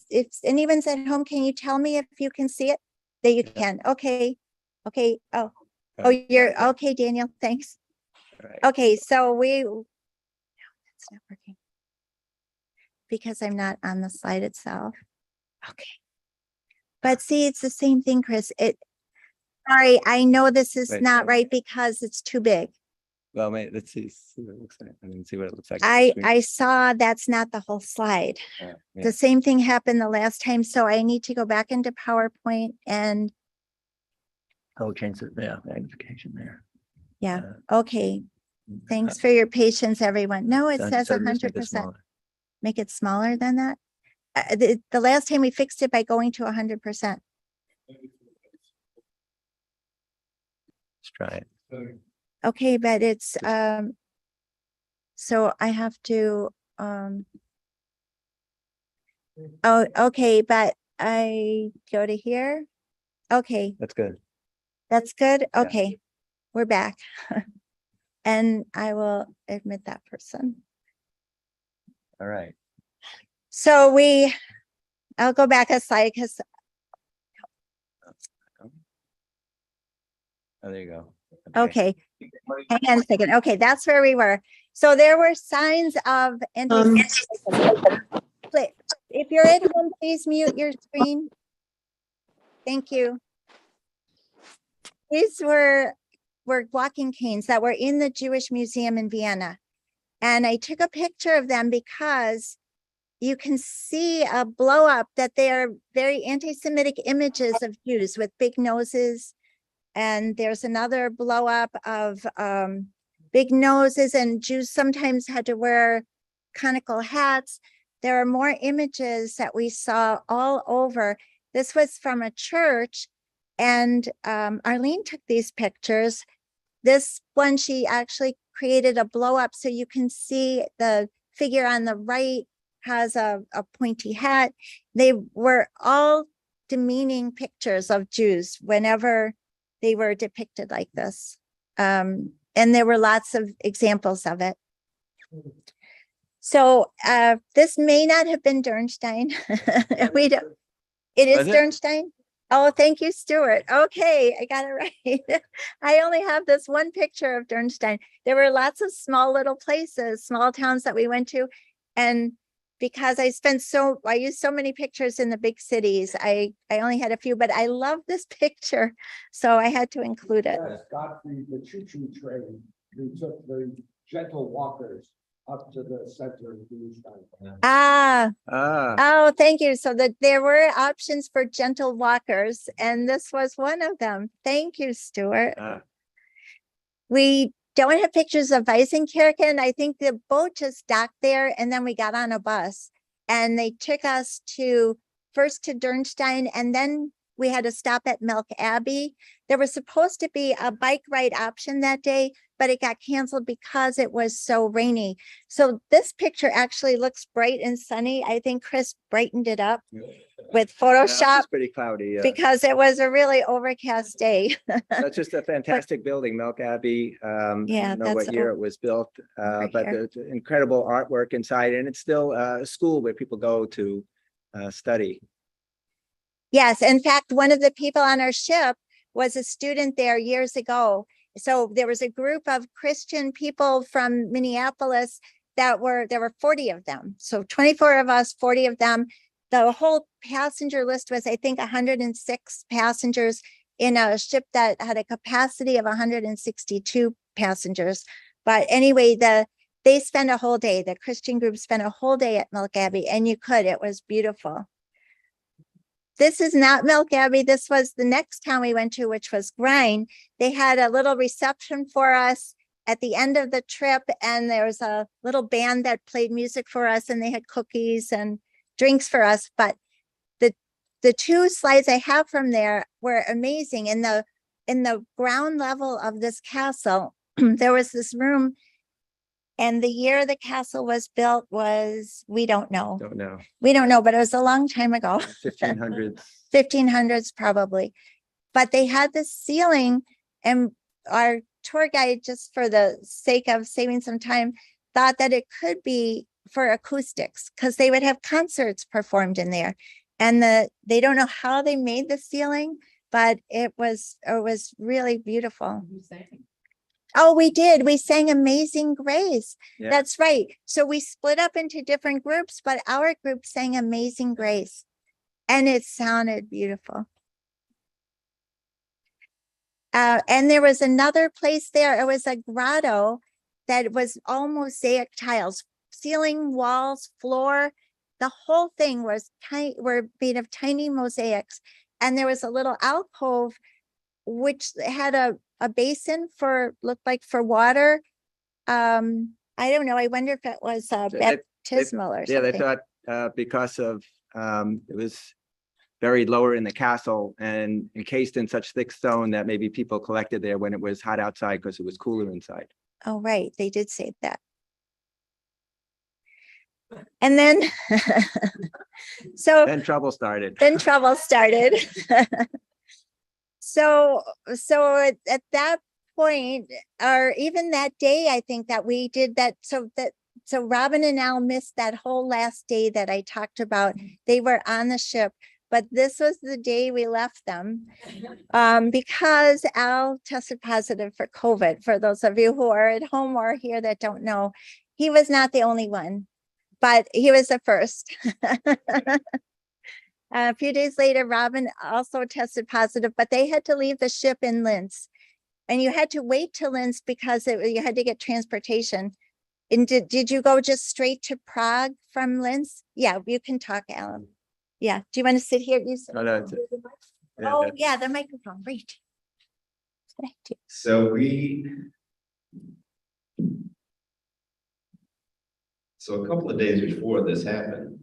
anyone's at home, can you tell me if you can see it? That you can, okay, okay, oh, you're, okay, Daniel, thanks. All right. Okay, so no, that's not working. Because I'm not on the slide itself. Okay. But see, it's the same thing, Chris. Sorry, I know this is Wait, not wait. right because it's too big. Well, wait, let's see what it looks like. I mean, see what it looks like. on the screen. I saw that's not the whole slide. Yeah. The same thing happened the last time, so I need to go back into PowerPoint and, Oh, change the magnification there. yeah, Uh, okay. Thanks for your patience, everyone. No, it so- says so just make it 100%. smaller. Make it smaller than that? The last time we fixed it by going to 100%. Let's try it. Okay, but it's, so I have to, oh, okay, but I go to here. Okay, That's good. that's good. Yeah. Okay, we're back. And I will admit that person. All right. So I'll go back a slide because, Oh, there you go. okay. Hang on a second. Okay, that's where we were. So there were signs of anti-Semitism. If you're at home, please mute your screen. Thank you. These were walking canes that were in the Jewish Museum in Vienna. And I took a picture of them because you can see a blow up that they are very anti-Semitic images of Jews with big noses. And there's another blow up of big noses, and Jews sometimes had to wear conical hats. There are more images that we saw all over. This was from a church, and Arlene took these pictures. This one, she actually created a blow up so you can see the figure on the right has a pointy hat. They were all demeaning pictures of Jews whenever they were depicted like this. And there were lots of examples of it. So this may not have been Dernstein. We don't, it is Was it? Dernstein? Oh, thank you, Stuart. Okay, I got it right. I only have this one picture of Dernstein. There were lots of small little places, small towns that we went to. And because I used so many pictures in the big cities, I only had a few, but I love this picture. So I had to include it. Yes, Godfrey, the choo-choo train, who took the gentle walkers up to the center of Bluestein. Ah, Ah, oh, thank you. So that there were options for gentle walkers, and this was one of them. Thank you, Stuart. We don't have pictures of Weisenkirchen. I think the boat just docked there, and then we got on a bus, and they took us first to Dernstein, and then we had to stop at Milk Abbey. There was supposed to be a bike ride option that day, but it got canceled because it was so rainy. So this picture actually looks bright and sunny. I think Chris brightened it up with Photoshop it's pretty cloudy. because it was a really overcast day. That's just a fantastic building, Milk Abbey. I Yeah, don't know what that's year it was built, over but here. there's incredible artwork inside, and it's still a school where people go to study. Yes, in fact, one of the people on our ship was a student there years ago. So there was a group of Christian people from Minneapolis there were 40 of them. So 24 of us, 40 of them. The whole passenger list was, I think, 106 passengers in a ship that had a capacity of 162 passengers. But anyway, they spent a whole day, the Christian group spent a whole day at Milk Abbey, and it was beautiful. This is not Milk Abbey. This was the next town we went to, which was Grein. They had a little reception for us at the end of the trip, and there was a little band that played music for us, and they had cookies and drinks for us. But the two slides I have from there were amazing. In the ground level of this castle, there was this room, and the year the castle was built was, we don't know. Don't know. We don't know, but it was a long time ago. 1500s. 1500s probably. But they had this ceiling, and our tour guide, just for the sake of saving some time, thought that it could be for acoustics because they would have concerts performed in there. And they don't know how they made the ceiling, but it was really beautiful. You sang. Oh, we did. We sang Amazing Grace. Yeah. That's right. So we split up into different groups, but our group sang Amazing Grace, and it sounded beautiful. And there was another place there. It was a grotto that was all mosaic tiles, ceiling, walls, floor. The whole thing was were made of tiny mosaics. And there was a little alcove, which had a basin looked like for water. I don't know. I wonder if it was baptismal or something. Yeah, they thought because of it was buried lower in the castle and encased in such thick stone that maybe people collected there when it was hot outside because it was cooler inside. Oh, right. They did say that. And then, Then trouble started. Then trouble started. So at that point, or even that day, I think that we did that. So Robin and Al missed that whole last day that I talked about. They were on the ship, but this was the day we left them because Al tested positive for COVID. For those of you who are at home or here that don't know, he was not the only one, but he was the first. A few days later, Robin also tested positive, but they had to leave the ship in Linz. And you had to wait to Linz because you had to get transportation. And did you go just straight to Prague from Linz? Yeah, you can talk, Alan. Yeah. Do you want to sit here? Yeah, the microphone. Great. So a couple of days before this happened,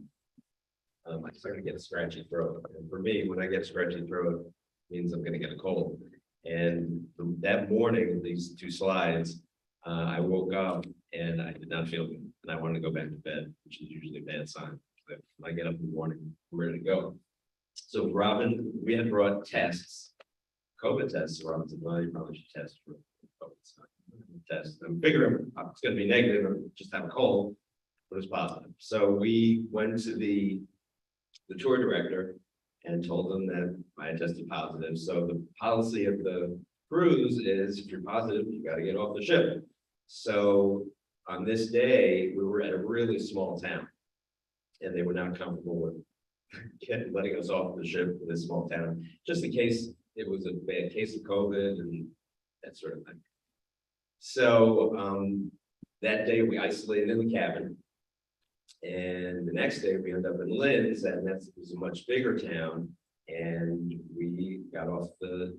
I started to get a scratchy throat. And for me, when I get a scratchy throat, it means I'm going to get a cold. And that morning, these two slides, I woke up and I did not feel good. And I wanted to go back to bed, which is usually a bad sign. But when I get up in the morning, I'm ready to go. So Robin, we had brought tests, COVID tests. Robin said, well, you probably should test for COVID test. I'm figuring it's going to be negative or just have a cold, but it was positive. So we went to the tour director and told them that I had tested positive. So the policy of the cruise is if you're positive, you got to get off the ship. So on this day, we were at a really small town and they were not comfortable with letting us off the ship in this small town, just in case it was a bad case of COVID and that sort of thing. So that day we isolated in the cabin. And the next day we ended up in Linz, and that was a much bigger town. And we got off the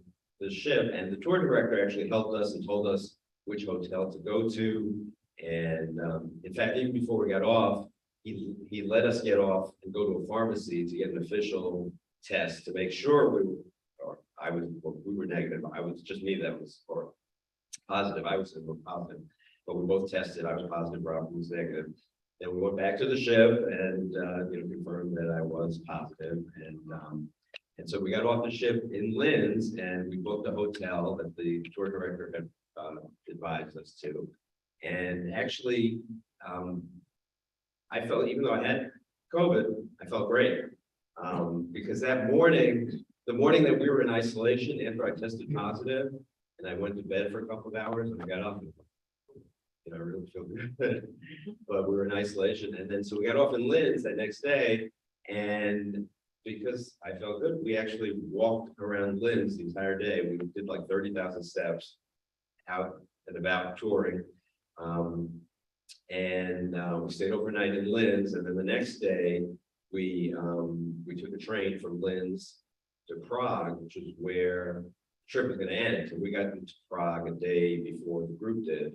ship, and the tour director actually helped us and told us which hotel to go to. And in fact, even before we got off, he let us get off and go to a pharmacy to get an official test to make sure we were negative. I was just me that was or positive. I was positive, but we both tested. I was positive. Robin was negative. Then we went back to the ship and confirmed that I was positive. And so we got off the ship in Linz and we booked a hotel that the tour director had advised us to. And actually, I felt, even though I had COVID, I felt great. Because that morning, the morning that we were in isolation after I tested positive, and I went to bed for a couple of hours and I got up and I really feel good. But we were in isolation. And then so we got off in Linz that next day. And because I felt good, we actually walked around Linz the entire day. We did like 30,000 steps out and about touring. We stayed overnight in Linz. And then the next day we took a train from Linz to Prague, which is where the trip was going to end. So we got into Prague a day before the group did.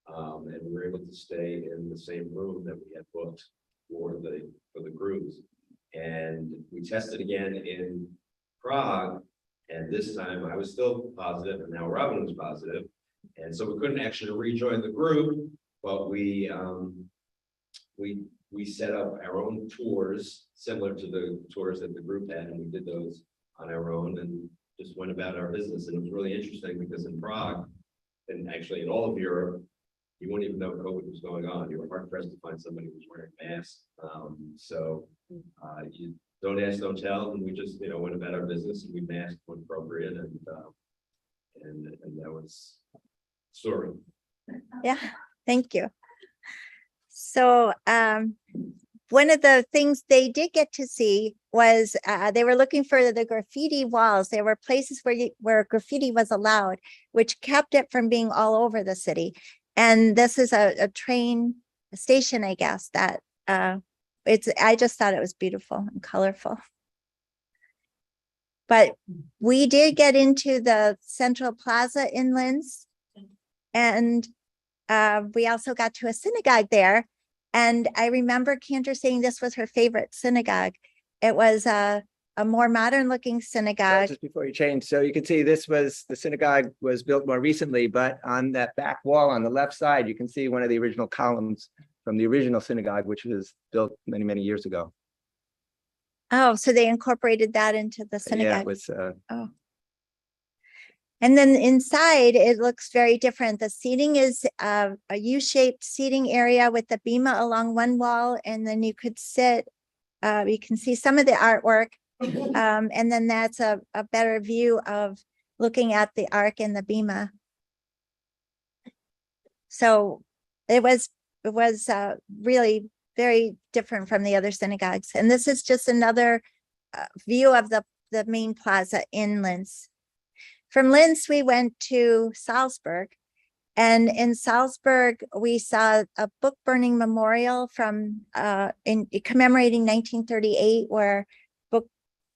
And we were able to stay in the same room that we had booked for the cruise. And we tested again in Prague, and this time I was still positive, and now Robin was positive. And so we couldn't actually rejoin the group, but we set up our own tours similar to the tours that the group had, and we did those on our own and just went about our business. And it was really interesting because in Prague, and actually in all of Europe, you wouldn't even know COVID was going on. You were hard pressed to find somebody who was wearing a mask. You don't ask, don't tell, and we just went about our business and we masked when appropriate, and that was story. Yeah, thank you. So one of the things they did get to see was they were looking for the graffiti walls. There were places where graffiti was allowed, which kept it from being all over the city. And this is a train station, I guess, that I just thought it was beautiful and colorful. But we did get into the Central Plaza in Linz, and we also got to a synagogue there. And I remember Cantor saying this was her favorite synagogue. It was a more modern looking synagogue. Just before you change, so you can see the synagogue was built more recently, but on that back wall on the left side, you can see one of the original columns from the original synagogue, which was built many, many years ago. Oh, so they incorporated that into the synagogue. Yeah, it was. Oh. And then inside, it looks very different. The seating is a U-shaped seating area with the bima along one wall, and then you could sit. You can see some of the artwork. And then that's a better view of looking at the ark and the bima. So it was really very different from the other synagogues. And this is just another view of the main plaza in Linz. From Linz, we went to Salzburg. And in Salzburg, we saw a book burning memorial from commemorating 1938, where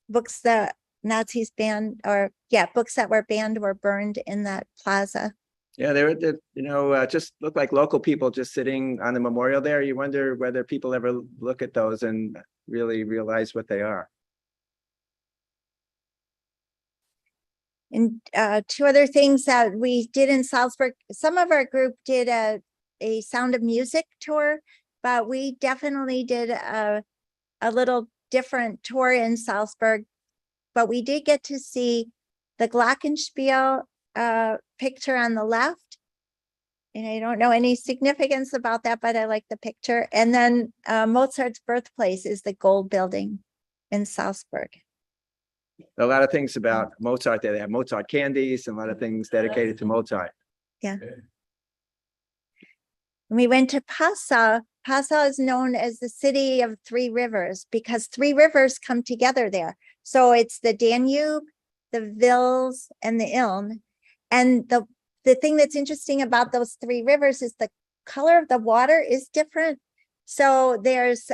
books that Nazis banned, books that were banned were burned in that plaza. Yeah, they were, just looked like local people just sitting on the memorial there. You wonder whether people ever look at those and really realize what they are. And two other things that we did in Salzburg, some of our group did a Sound of Music tour, but we definitely did a little different tour in Salzburg. But we did get to see the Glockenspiel picture on the left. And I don't know any significance about that, but I like the picture. And then Mozart's birthplace is the Gold Building in Salzburg. A lot of things about Mozart, they have Mozart candies and a lot of things dedicated to Mozart. Yeah. We went to Passau. Passau is known as the city of three rivers because three rivers come together there. So it's the Danube, the Vils, and the Ilm. And the thing that's interesting about those three rivers is the color of the water is different. So there's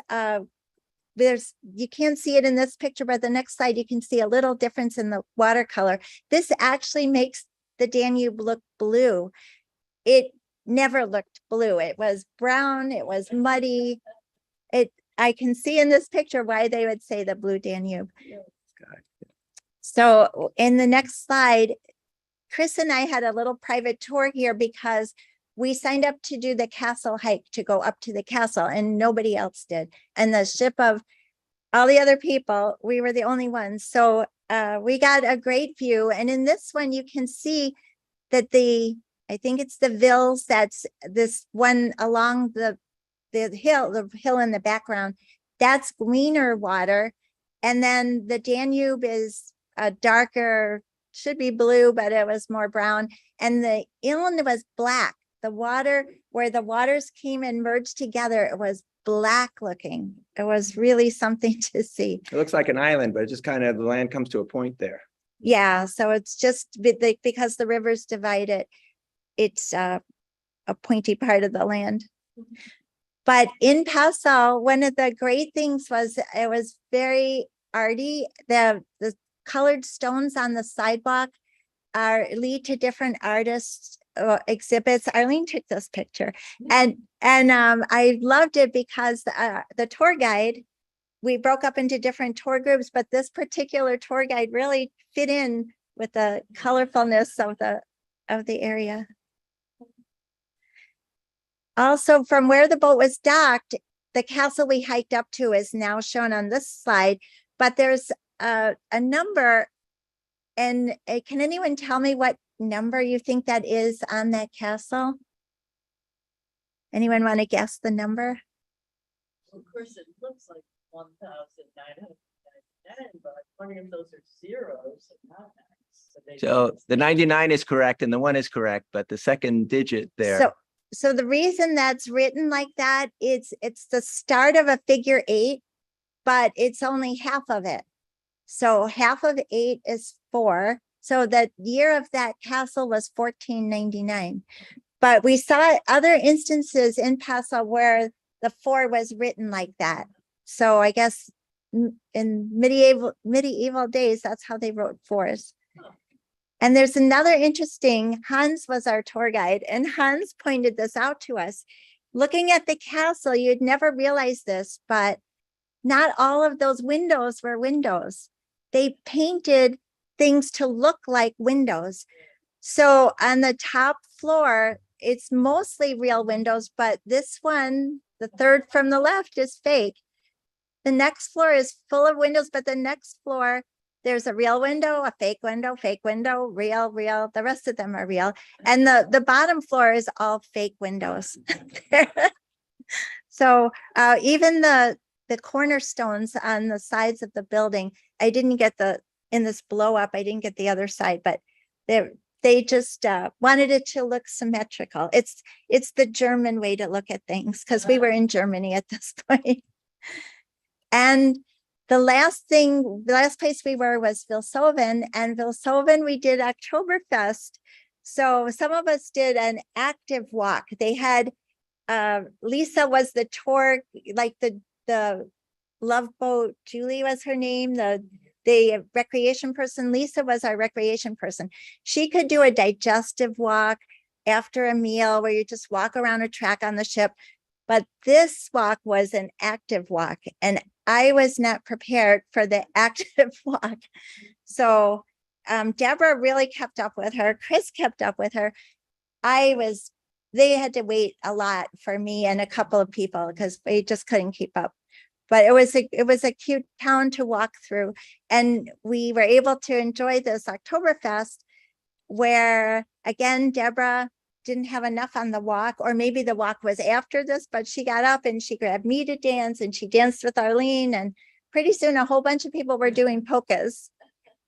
you can't see it in this picture, but the next slide, you can see a little difference in the watercolor. This actually makes the Danube look blue. It never looked blue. It was brown, it was muddy. I can see in this picture why they would say the blue Danube. So in the next slide, Chris and I had a little private tour here because we signed up to do the castle hike to go up to the castle and nobody else did. And the ship of all the other people, we were the only ones. So we got a great view. And in this one, you can see that I think it's the Vils, that's this one along the hill in the background, that's greener water. And then the Danube is a darker, should be blue, but it was more brown. And the Ilm was black. The water, where the waters came and merged together, it was black looking. It was really something to see. It looks like an island, but it just kind of, the land comes to a point there. Yeah, so it's just because the rivers divide it, it's a pointy part of the land. But in Passau, one of the great things was it was very arty. The colored stones on the sidewalk lead to different artists exhibits. Arlene took this picture, and I loved it because the tour guide, we broke up into different tour groups, but this particular tour guide really fit in with the colorfulness of the area. Also, from where the boat was docked, the castle we hiked up to is now shown on this slide, but there's a number. And can anyone tell me what number you think that is on that castle? Anyone want to guess the number? Of course, it looks like 1,999, but I'm wondering if those are zeros and not nines. So the 99 is correct and the 1 is correct, but the second digit there. So the reason that's written like that, it's the start of a figure 8, but it's only half of it. So half of 8 is 4. So the year of that castle was 1499. But we saw other instances in Passau where the 4 was written like that. So I guess in medieval days, that's how they wrote 4s. And there's another interesting, Hans was our tour guide, and Hans pointed this out to us. Looking at the castle, you'd never realize this, but not all of those windows were windows. They painted things to look like windows. So on the top floor, it's mostly real windows, but this one, the third from the left, is fake. The next floor is full of windows, but the next floor, there's a real window, a fake window, real. The rest of them are real. And the bottom floor is all fake windows. So even the cornerstones on the sides of the building, I didn't get in this blow up, I didn't get the other side, but they just wanted it to look symmetrical. It's the German way to look at things because we were in Germany at this point. And the last place we were was Vilshofen, and Vilshofen we did Oktoberfest. So some of us did an active walk. They had Lisa was the tour, like the love boat. Julie was her name. The recreation person. Lisa was our recreation person. She could do a digestive walk after a meal where you just walk around a track on the ship. But this walk was an active walk, and I was not prepared for the active walk. So Deborah really kept up with her. Chris kept up with her. They had to wait a lot for me and a couple of people because we just couldn't keep up. But it was a cute town to walk through. And we were able to enjoy this Oktoberfest where, again, Deborah didn't have enough on the walk, or maybe the walk was after this, but she got up and she grabbed me to dance and she danced with Arlene. And pretty soon a whole bunch of people were doing polkas.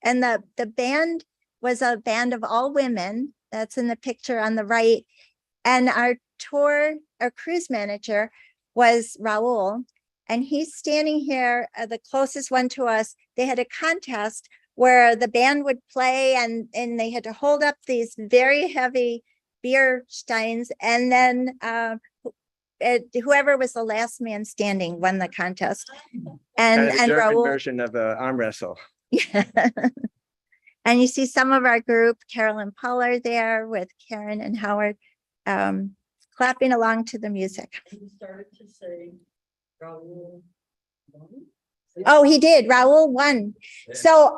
And the band was a band of all women. That's in the picture on the right. And our cruise manager was Raul. And he's standing here, the closest one to us. They had a contest where the band would play and they had to hold up these very heavy beer steins. And then whoever was the last man standing won the contest. And German Raul, version of arm wrestle. yeah. And you see some of our group, Carol and Paul are there with Karen and Howard, clapping along to the music. You started to say Raul. Oh, he did. Raul won. So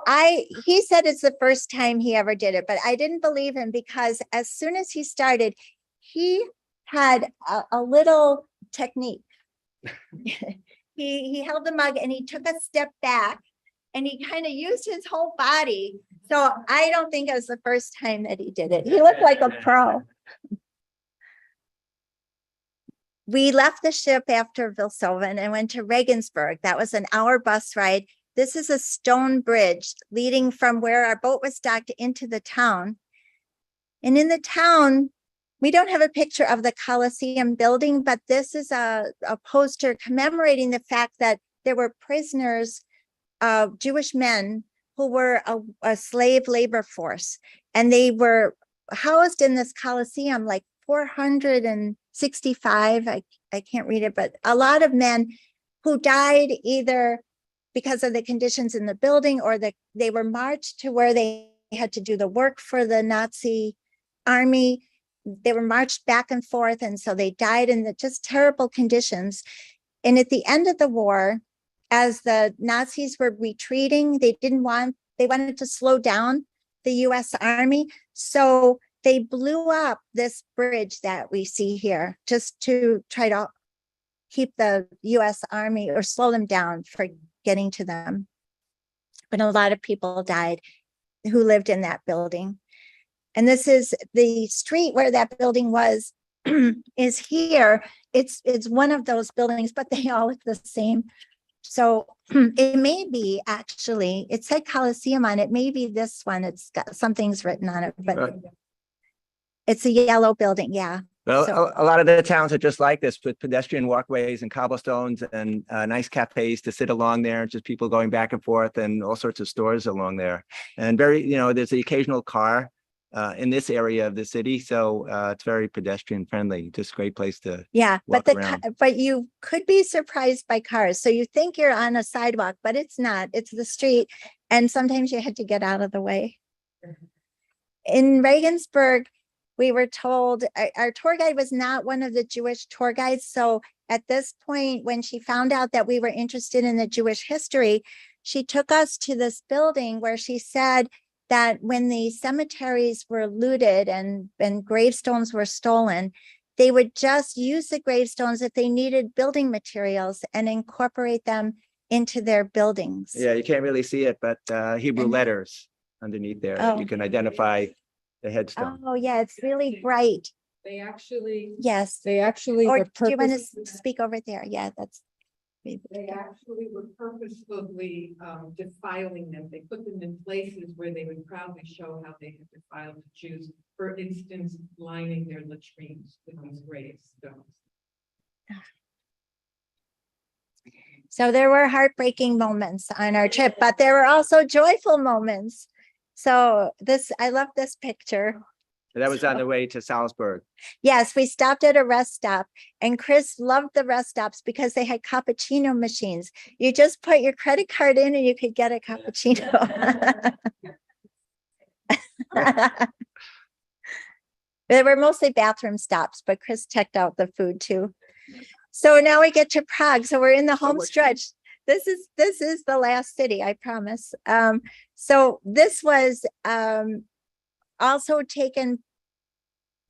he said it's the first time he ever did it, but I didn't believe him because as soon as he started, he had a little technique. He held the mug and he took a step back and he kind of used his whole body. So I don't think it was the first time that he did it. He looked like a pro. We left the ship after Vilsoven and went to Regensburg. That was an hour bus ride. This is a stone bridge leading from where our boat was docked into the town. And in the town, we don't have a picture of the Colosseum building, but this is a poster commemorating the fact that there were prisoners, Jewish men who were a slave labor force. And they were housed in this Colosseum, like 465, I can't read it, but a lot of men who died either because of the conditions in the building or they were marched to where they had to do the work for the Nazi army. They were marched back and forth. And so they died in the just terrible conditions. And at the end of the war, as the Nazis were retreating, they wanted to slow down the US Army. So they blew up this bridge that we see here just to try to keep the US Army or slow them down for getting to them. But a lot of people died who lived in that building. And this is the street where that building was is here. It's one of those buildings, but they all look the same. So it may be actually, it said Coliseum on it. Maybe this one, it's got something's written on it, but it's a yellow building. Yeah. Well, So- a lot of the towns are just like this with pedestrian walkways and cobblestones and nice cafes to sit along there, just people going back and forth and all sorts of stores along there. And there's the occasional car in this area of the city. So it's very pedestrian friendly, just a great place to Yeah, walk but around. but you could be surprised by cars. So you think you're on a sidewalk, but it's not. It's the street. And sometimes you had to get out of the way. In Regensburg, we were told our tour guide was not one of the Jewish tour guides. So at this point, when she found out that we were interested in the Jewish history, she took us to this building where she said that when the cemeteries were looted and gravestones were stolen, they would just use the gravestones if they needed building materials and incorporate them into their buildings. Yeah, you can't really see it, but Hebrew And- letters underneath there, Oh. you can identify the headstone. Oh, yeah, it's really bright. They actually, Yes. They actually Or were do you want to purpose- speak over there? Yeah, that's. they actually were purposefully defiling them. They put them in places where they would proudly show how they had defiled the Jews. For instance, lining their latrines with these gravestones. So there were heartbreaking moments on our trip, but there were also joyful moments. So I love this picture. That was on the way to Salzburg. Yes, we stopped at a rest stop and Chris loved the rest stops because they had cappuccino machines. You just put your credit card in and you could get a cappuccino. They were mostly bathroom stops, but Chris checked out the food too. So now we get to Prague. So we're in the home stretch. this is the last city, I promise. So this was also taken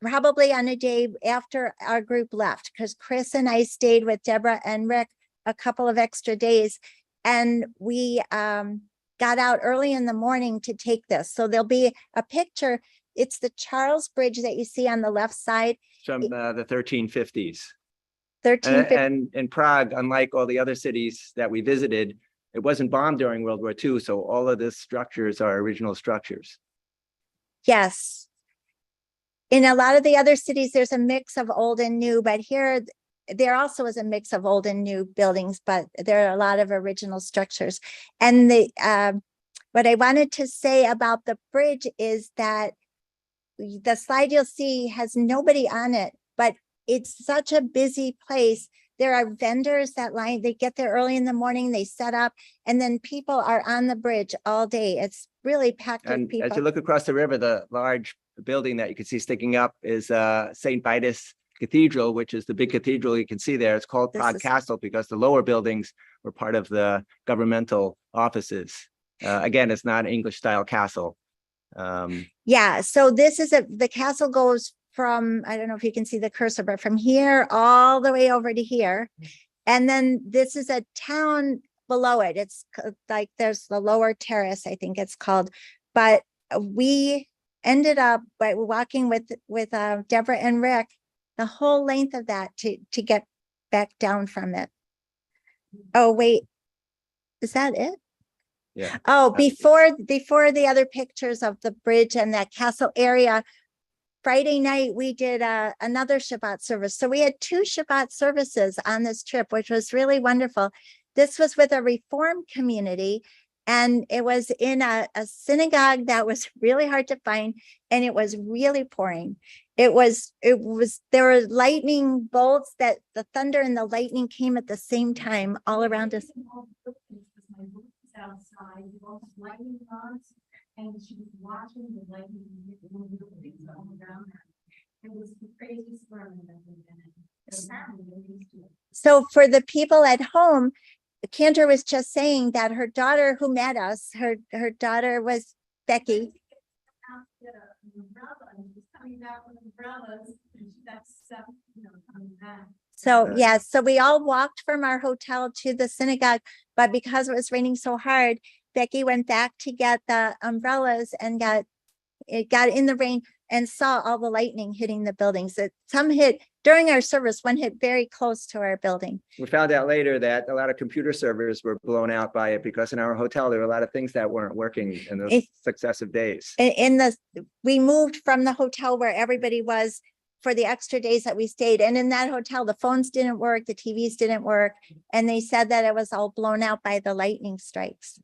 probably on a day after our group left, because Chris and I stayed with Deborah and Rick a couple of extra days, and we got out early in the morning to take this. So there'll be a picture. It's the Charles Bridge that you see on the left side. From the 1350s. 1350. And in Prague, unlike all the other cities that we visited, it wasn't bombed during World War II. So all of the structures are original structures. Yes. In a lot of the other cities, there's a mix of old and new, but here there also is a mix of old and new buildings, but there are a lot of original structures. And what I wanted to say about the bridge is that the slide you'll see has nobody on it, but it's such a busy place. There are vendors that they get there early in the morning, they set up, and then people are on the bridge all day. It's really packed with And people. as you look across the river, the large building that you can see sticking up is St. Vitus Cathedral, which is the big cathedral you can see there. It's called Prague Castle because the lower buildings were part of the governmental offices. Again, it's not an English style castle. Yeah, so this is the castle goes from, I don't know if you can see the cursor, but from here all the way over to here. And then this is a town below it. It's like there's the lower terrace, I think it's called. But we ended up by walking with Deborah and Rick the whole length of that to get back down from it. Oh, wait, is that it? Yeah. Oh, before the other pictures of the bridge and that castle area, Friday night, we did another Shabbat service. So we had 2 Shabbat services on this trip, which was really wonderful. This was with a Reform community, and it was in a synagogue that was really hard to find, and it was really pouring. It was, there were lightning bolts that the thunder and the lightning came at the same time all around us. Outside, lightning rods, and she was watching the lightning all around her. It was the craziest storm I've ever been in. So for the people at home, Cantor was just saying that her daughter who met us, her daughter was Becky. So yeah, so we all walked from our hotel to the synagogue, but because it was raining so hard, Becky went back to get the umbrellas and got in the rain and saw all the lightning hitting the buildings. Some hit during our service, one hit very close to our building. We found out later that a lot of computer servers were blown out by it because in our hotel, there were a lot of things that weren't working in those successive days. We moved from the hotel where everybody was for the extra days that we stayed. And in that hotel, the phones didn't work, the TVs didn't work. And they said that it was all blown out by the lightning strikes.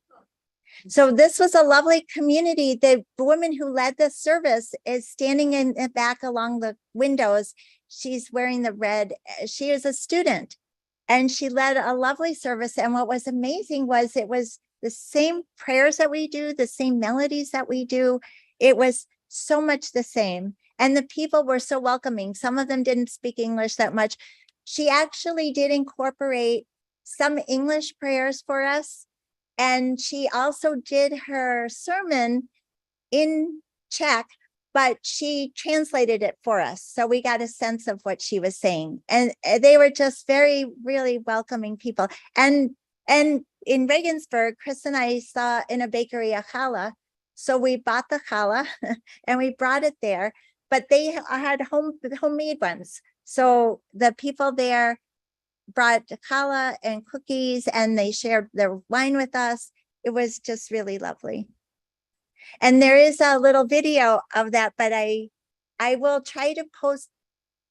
So this was a lovely community. The woman who led the service is standing in the back along the windows. She's wearing the red. She is a student and she led a lovely service. And what was amazing was it was the same prayers that we do, the same melodies that we do. It was so much the same. And the people were so welcoming. Some of them didn't speak English that much. She actually did incorporate some English prayers for us. And she also did her sermon in Czech, but she translated it for us. So we got a sense of what she was saying. And they were just really welcoming people. And in Regensburg, Chris and I saw in a bakery a challah. So we bought the challah and we brought it there, but they had homemade ones. So the people there brought challah and cookies and they shared their wine with us. It was just really lovely. And there is a little video of that, but I will try to post.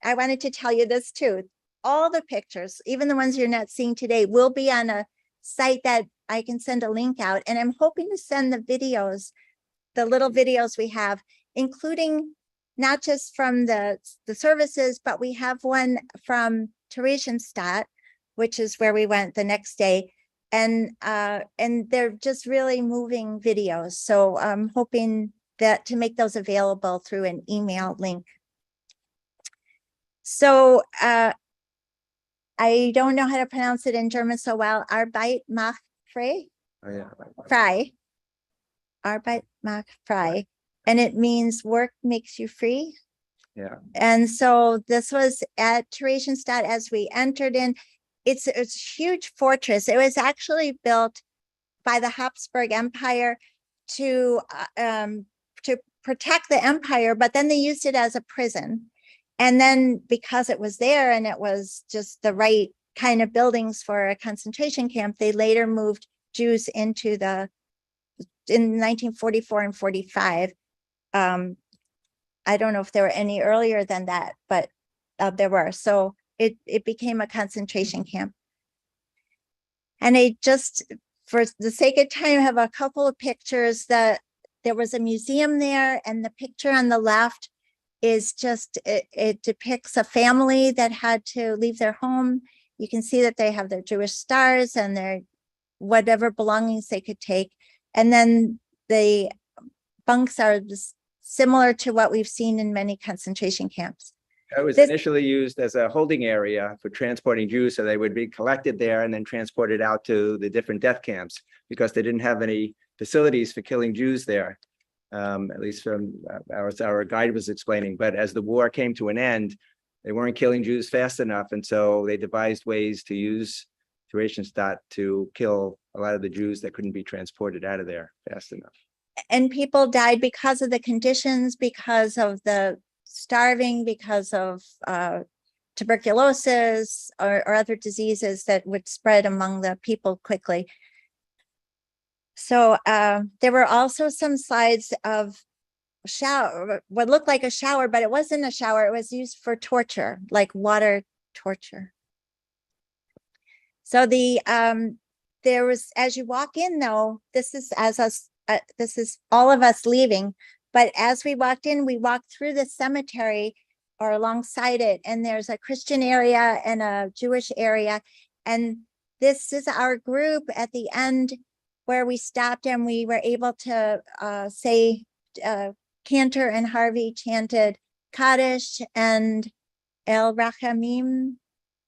I wanted to tell you this too. All the pictures, even the ones you're not seeing today, will be on a site that I can send a link out. And I'm hoping to send the videos, the little videos we have, including not just from the services, but we have one from Theresienstadt, which is where we went the next day. And they're just really moving videos. So I'm hoping that to make those available through an email link. So I don't know how to pronounce it in German so well. Arbeit macht frei. Oh, yeah. Frei. Arbeit macht frei. And it means work makes you free. Yeah. And so this was at Theresienstadt as we entered in. It's a huge fortress. It was actually built by the Habsburg Empire to protect the empire, but then they used it as a prison. And then because it was there and it was just the right kind of buildings for a concentration camp, they later moved Jews into in 1944 and 45. I don't know if there were any earlier than that, but there were. So it became a concentration camp. And I just, for the sake of time, have a couple of pictures that there was a museum there, and the picture on the left is just, it depicts a family that had to leave their home. You can see that they have their Jewish stars and their whatever belongings they could take. And then the bunks are similar to what we've seen in many concentration camps. It was This- initially used as a holding area for transporting Jews, so they would be collected there and then transported out to the different death camps because they didn't have any facilities for killing Jews there. At least from our guide was explaining. But as the war came to an end, they weren't killing Jews fast enough, and so they devised ways to use Theresienstadt to kill a lot of the Jews that couldn't be transported out of there fast enough. And people died because of the conditions, because of the starving, because of tuberculosis or other diseases that would spread among the people quickly. So there were also some slides of shower, what looked like a shower, but it wasn't a shower. It was used for torture, like water torture. So there was, as you walk in though, this is all of us leaving. But as we walked in, we walked through the cemetery or alongside it, and there's a Christian area and a Jewish area. And this is our group at the end where we stopped and we were able to say, Cantor and Harvey chanted Kaddish and El Rachamim.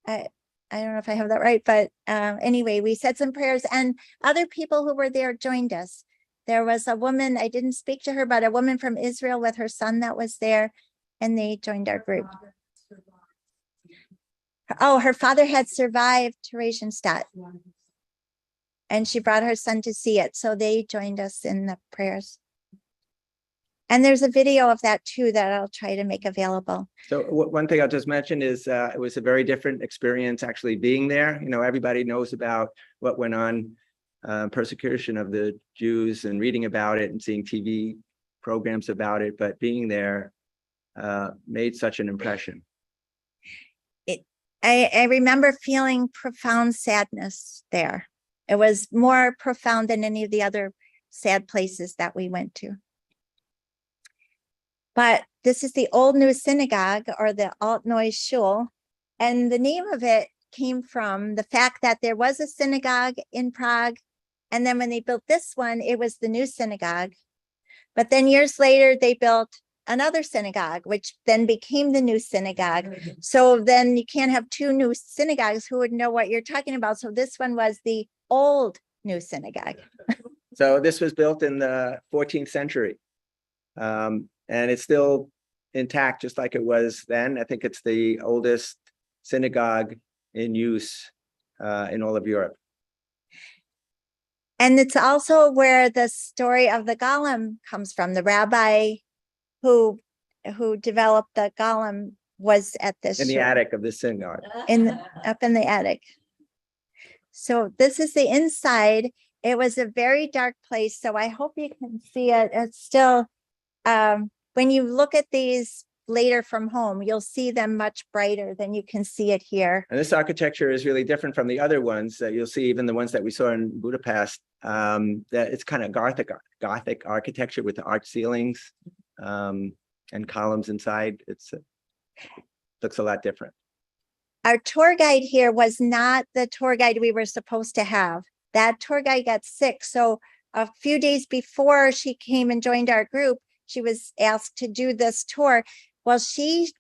I don't know if I have that right, but anyway, we said some prayers, and other people who were there joined us. There was a woman, I didn't speak to her, but a woman from Israel with her son that was there, and they joined our group. Oh, her father had survived Theresienstadt, and she brought her son to see it. So they joined us in the prayers. And there's a video of that too that I'll try to make available. So one thing I'll just mention is it was a very different experience actually being there. You know, everybody knows about what went on, persecution of the Jews, and reading about it and seeing TV programs about it, but being there made such an impression. I remember feeling profound sadness there. It was more profound than any of the other sad places that we went to. But this is the Old New Synagogue, or the Alt Neue Schule. And the name of it came from the fact that there was a synagogue in Prague. And then when they built this one, it was the new synagogue. But then years later, they built another synagogue, which then became the new synagogue. So then you can't have two new synagogues. Who would know what you're talking about? So this one was the old new synagogue. So this was built in the 14th century. And it's still intact, just like it was then. I think it's the oldest synagogue in use in all of Europe. And it's also where the story of the golem comes from. The rabbi who developed the golem was at this In the attic of the synagogue. up in the attic. So this is the inside. It was a very dark place, so I hope you can see it. It's still, when you look at these later from home, you'll see them much brighter than you can see it here. And this architecture is really different from the other ones that you'll see, even the ones that we saw in Budapest. That it's kind of Gothic architecture with the arched ceilings and columns inside. It looks a lot different. Our tour guide here was not the tour guide we were supposed to have. That tour guide got sick. So a few days before she came and joined our group, she was asked to do this tour. Well,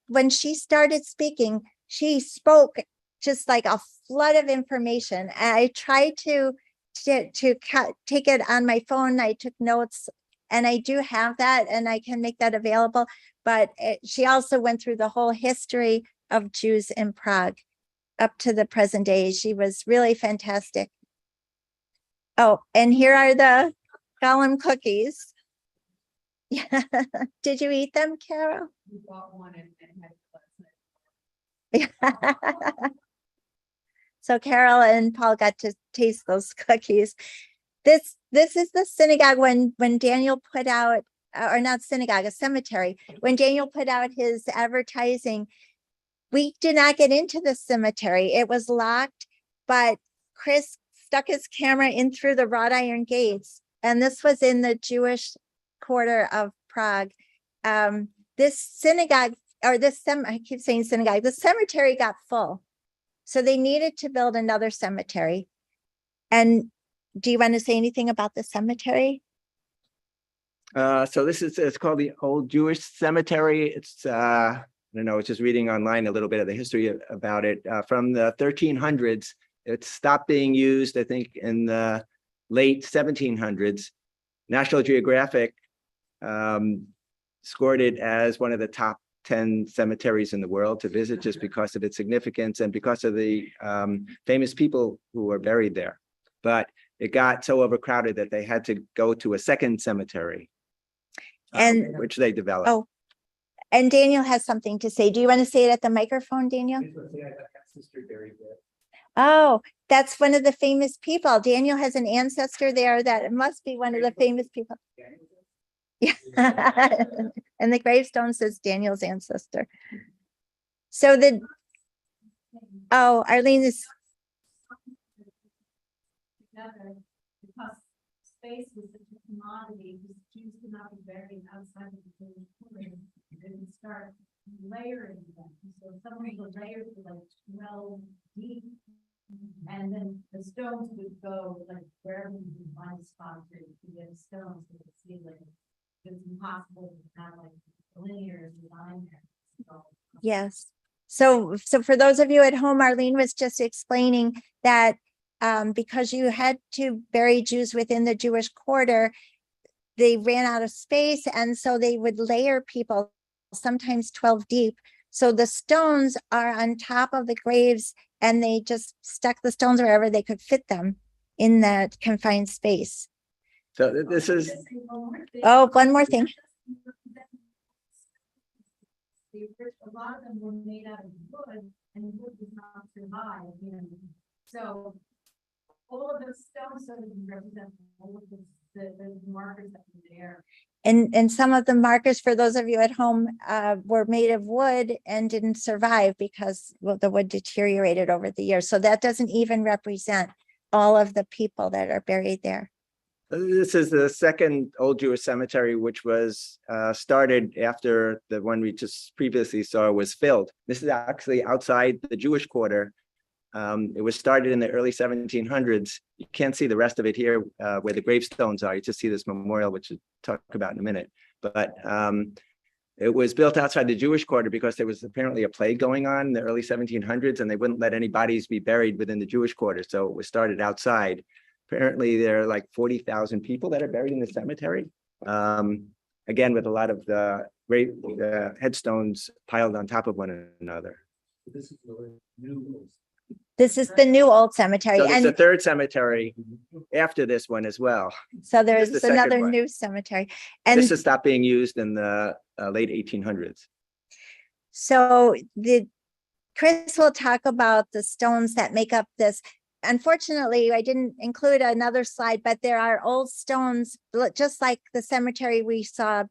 when she started speaking, she spoke just like a flood of information. And I tried to take it on my phone. I took notes, and I do have that, and I can make that available. But she also went through the whole history of Jews in Prague up to the present day. She was really fantastic. Oh, and here are the Golem cookies. Yeah. Did you eat them, Carol? We bought one and had it last night. So Carol and Paul got to taste those cookies. This is the synagogue when Daniel put out, or not synagogue, a cemetery. When Daniel put out his advertising, we did not get into the cemetery. It was locked, but Chris stuck his camera in through the wrought iron gates. And this was in the Jewish quarter of Prague. This synagogue, or I keep saying synagogue, the cemetery got full. So they needed to build another cemetery. And do you want to say anything about the cemetery? So it's called the Old Jewish Cemetery. It's, I don't know, it's just reading online a little bit of the history about it. From the 1300s, it stopped being used, I think, in the late 1700s. National Geographic scored it as one of the top 10 cemeteries in the world to visit, just because of its significance and because of the famous people who were buried there. But it got so overcrowded that they had to go to a second cemetery, which they developed. Oh, and Daniel has something to say. Do you want to say it at the microphone, Daniel? Oh, that's one of the famous people. Daniel has an ancestor there that must be one of the famous people. Yeah. And the gravestone says Daniel's ancestor. So Arlene is. Together, because space was such a commodity, Jews could not be buried outside of the Jewish quarter. They would start layering them. So some of the layers were like 12 deep, and then the stones would go like wherever you could find a spot to get stones to the ceiling. It's impossible to have like linear design there. So, Yes. So for those of you at home, Arlene was just explaining that because you had to bury Jews within the Jewish quarter, they ran out of space. And so they would layer people, sometimes 12 deep. So the stones are on top of the graves, and they just stuck the stones wherever they could fit them in that confined space. So this is, Oh, one more thing. A lot of them were made out of wood, and wood does not survive. So all of those stones sort of represent all of the markers that were there. And some of the markers, for those of you at home, were made of wood and didn't survive because the wood deteriorated over the years. So that doesn't even represent all of the people that are buried there. this is the second Old Jewish cemetery, which was started after the one we just previously saw was filled. This is actually outside the Jewish quarter. It was started in the early 1700s. You can't see the rest of it here where the gravestones are. You just see this memorial, which we'll talk about in a minute. But it was built outside the Jewish quarter because there was apparently a plague going on in the early 1700s, and they wouldn't let any bodies be buried within the Jewish quarter. So it was started outside. Apparently, there are like 40,000 people that are buried in the cemetery. Again, with a lot of the great headstones piled on top of one another. This is the new. This is the new old cemetery. So there's And a third cemetery after this one as well. so This is there's the second another one. new cemetery. And This has stopped being used in the late 1800s. so Chris will talk about the stones that make up this. Unfortunately, I didn't include another slide, but there are old stones, just like the cemetery we saw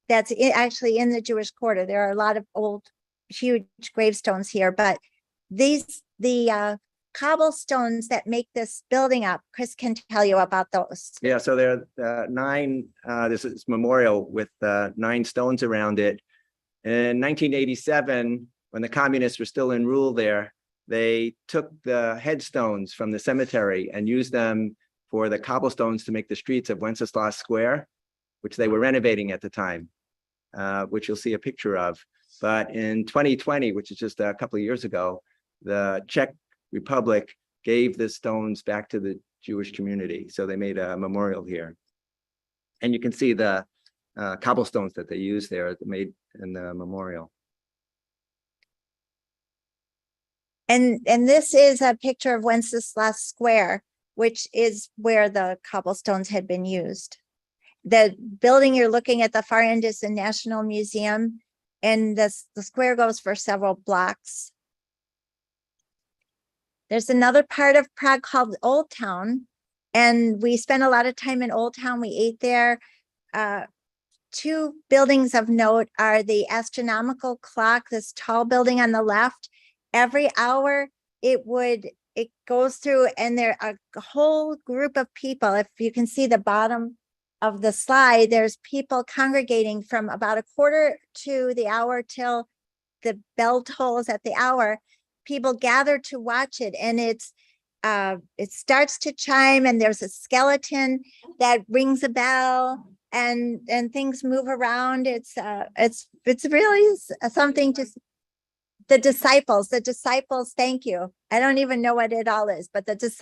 that's actually in the Jewish quarter. There are a lot of old, huge gravestones here, but the cobblestones that make this building up, Chris can tell you about those. Yeah, so there are 9, this is memorial with 9 stones around it. In 1987, when the communists were still in rule there, they took the headstones from the cemetery and used them for the cobblestones to make the streets of Wenceslas Square, which they were renovating at the time, which you'll see a picture of. But in 2020, which is just a couple of years ago, the Czech Republic gave the stones back to the Jewish community. So they made a memorial here. And you can see the cobblestones that they use there made in the memorial. And this is a picture of Wenceslas Square, which is where the cobblestones had been used. The building you're looking at the far end is the National Museum, and the square goes for several blocks. There's another part of Prague called Old Town, and we spent a lot of time in Old Town. We ate there. Two buildings of note are the astronomical clock, this tall building on the left. Every hour it goes through, and there are a whole group of people. If you can see the bottom of the slide, there's people congregating from about 1:45 till the bell tolls at the hour. People gather to watch it, and it starts to chime, and there's a skeleton that rings a bell, and things move around. It's really something to. The disciples, thank you. I don't even know what it all is, but the disciples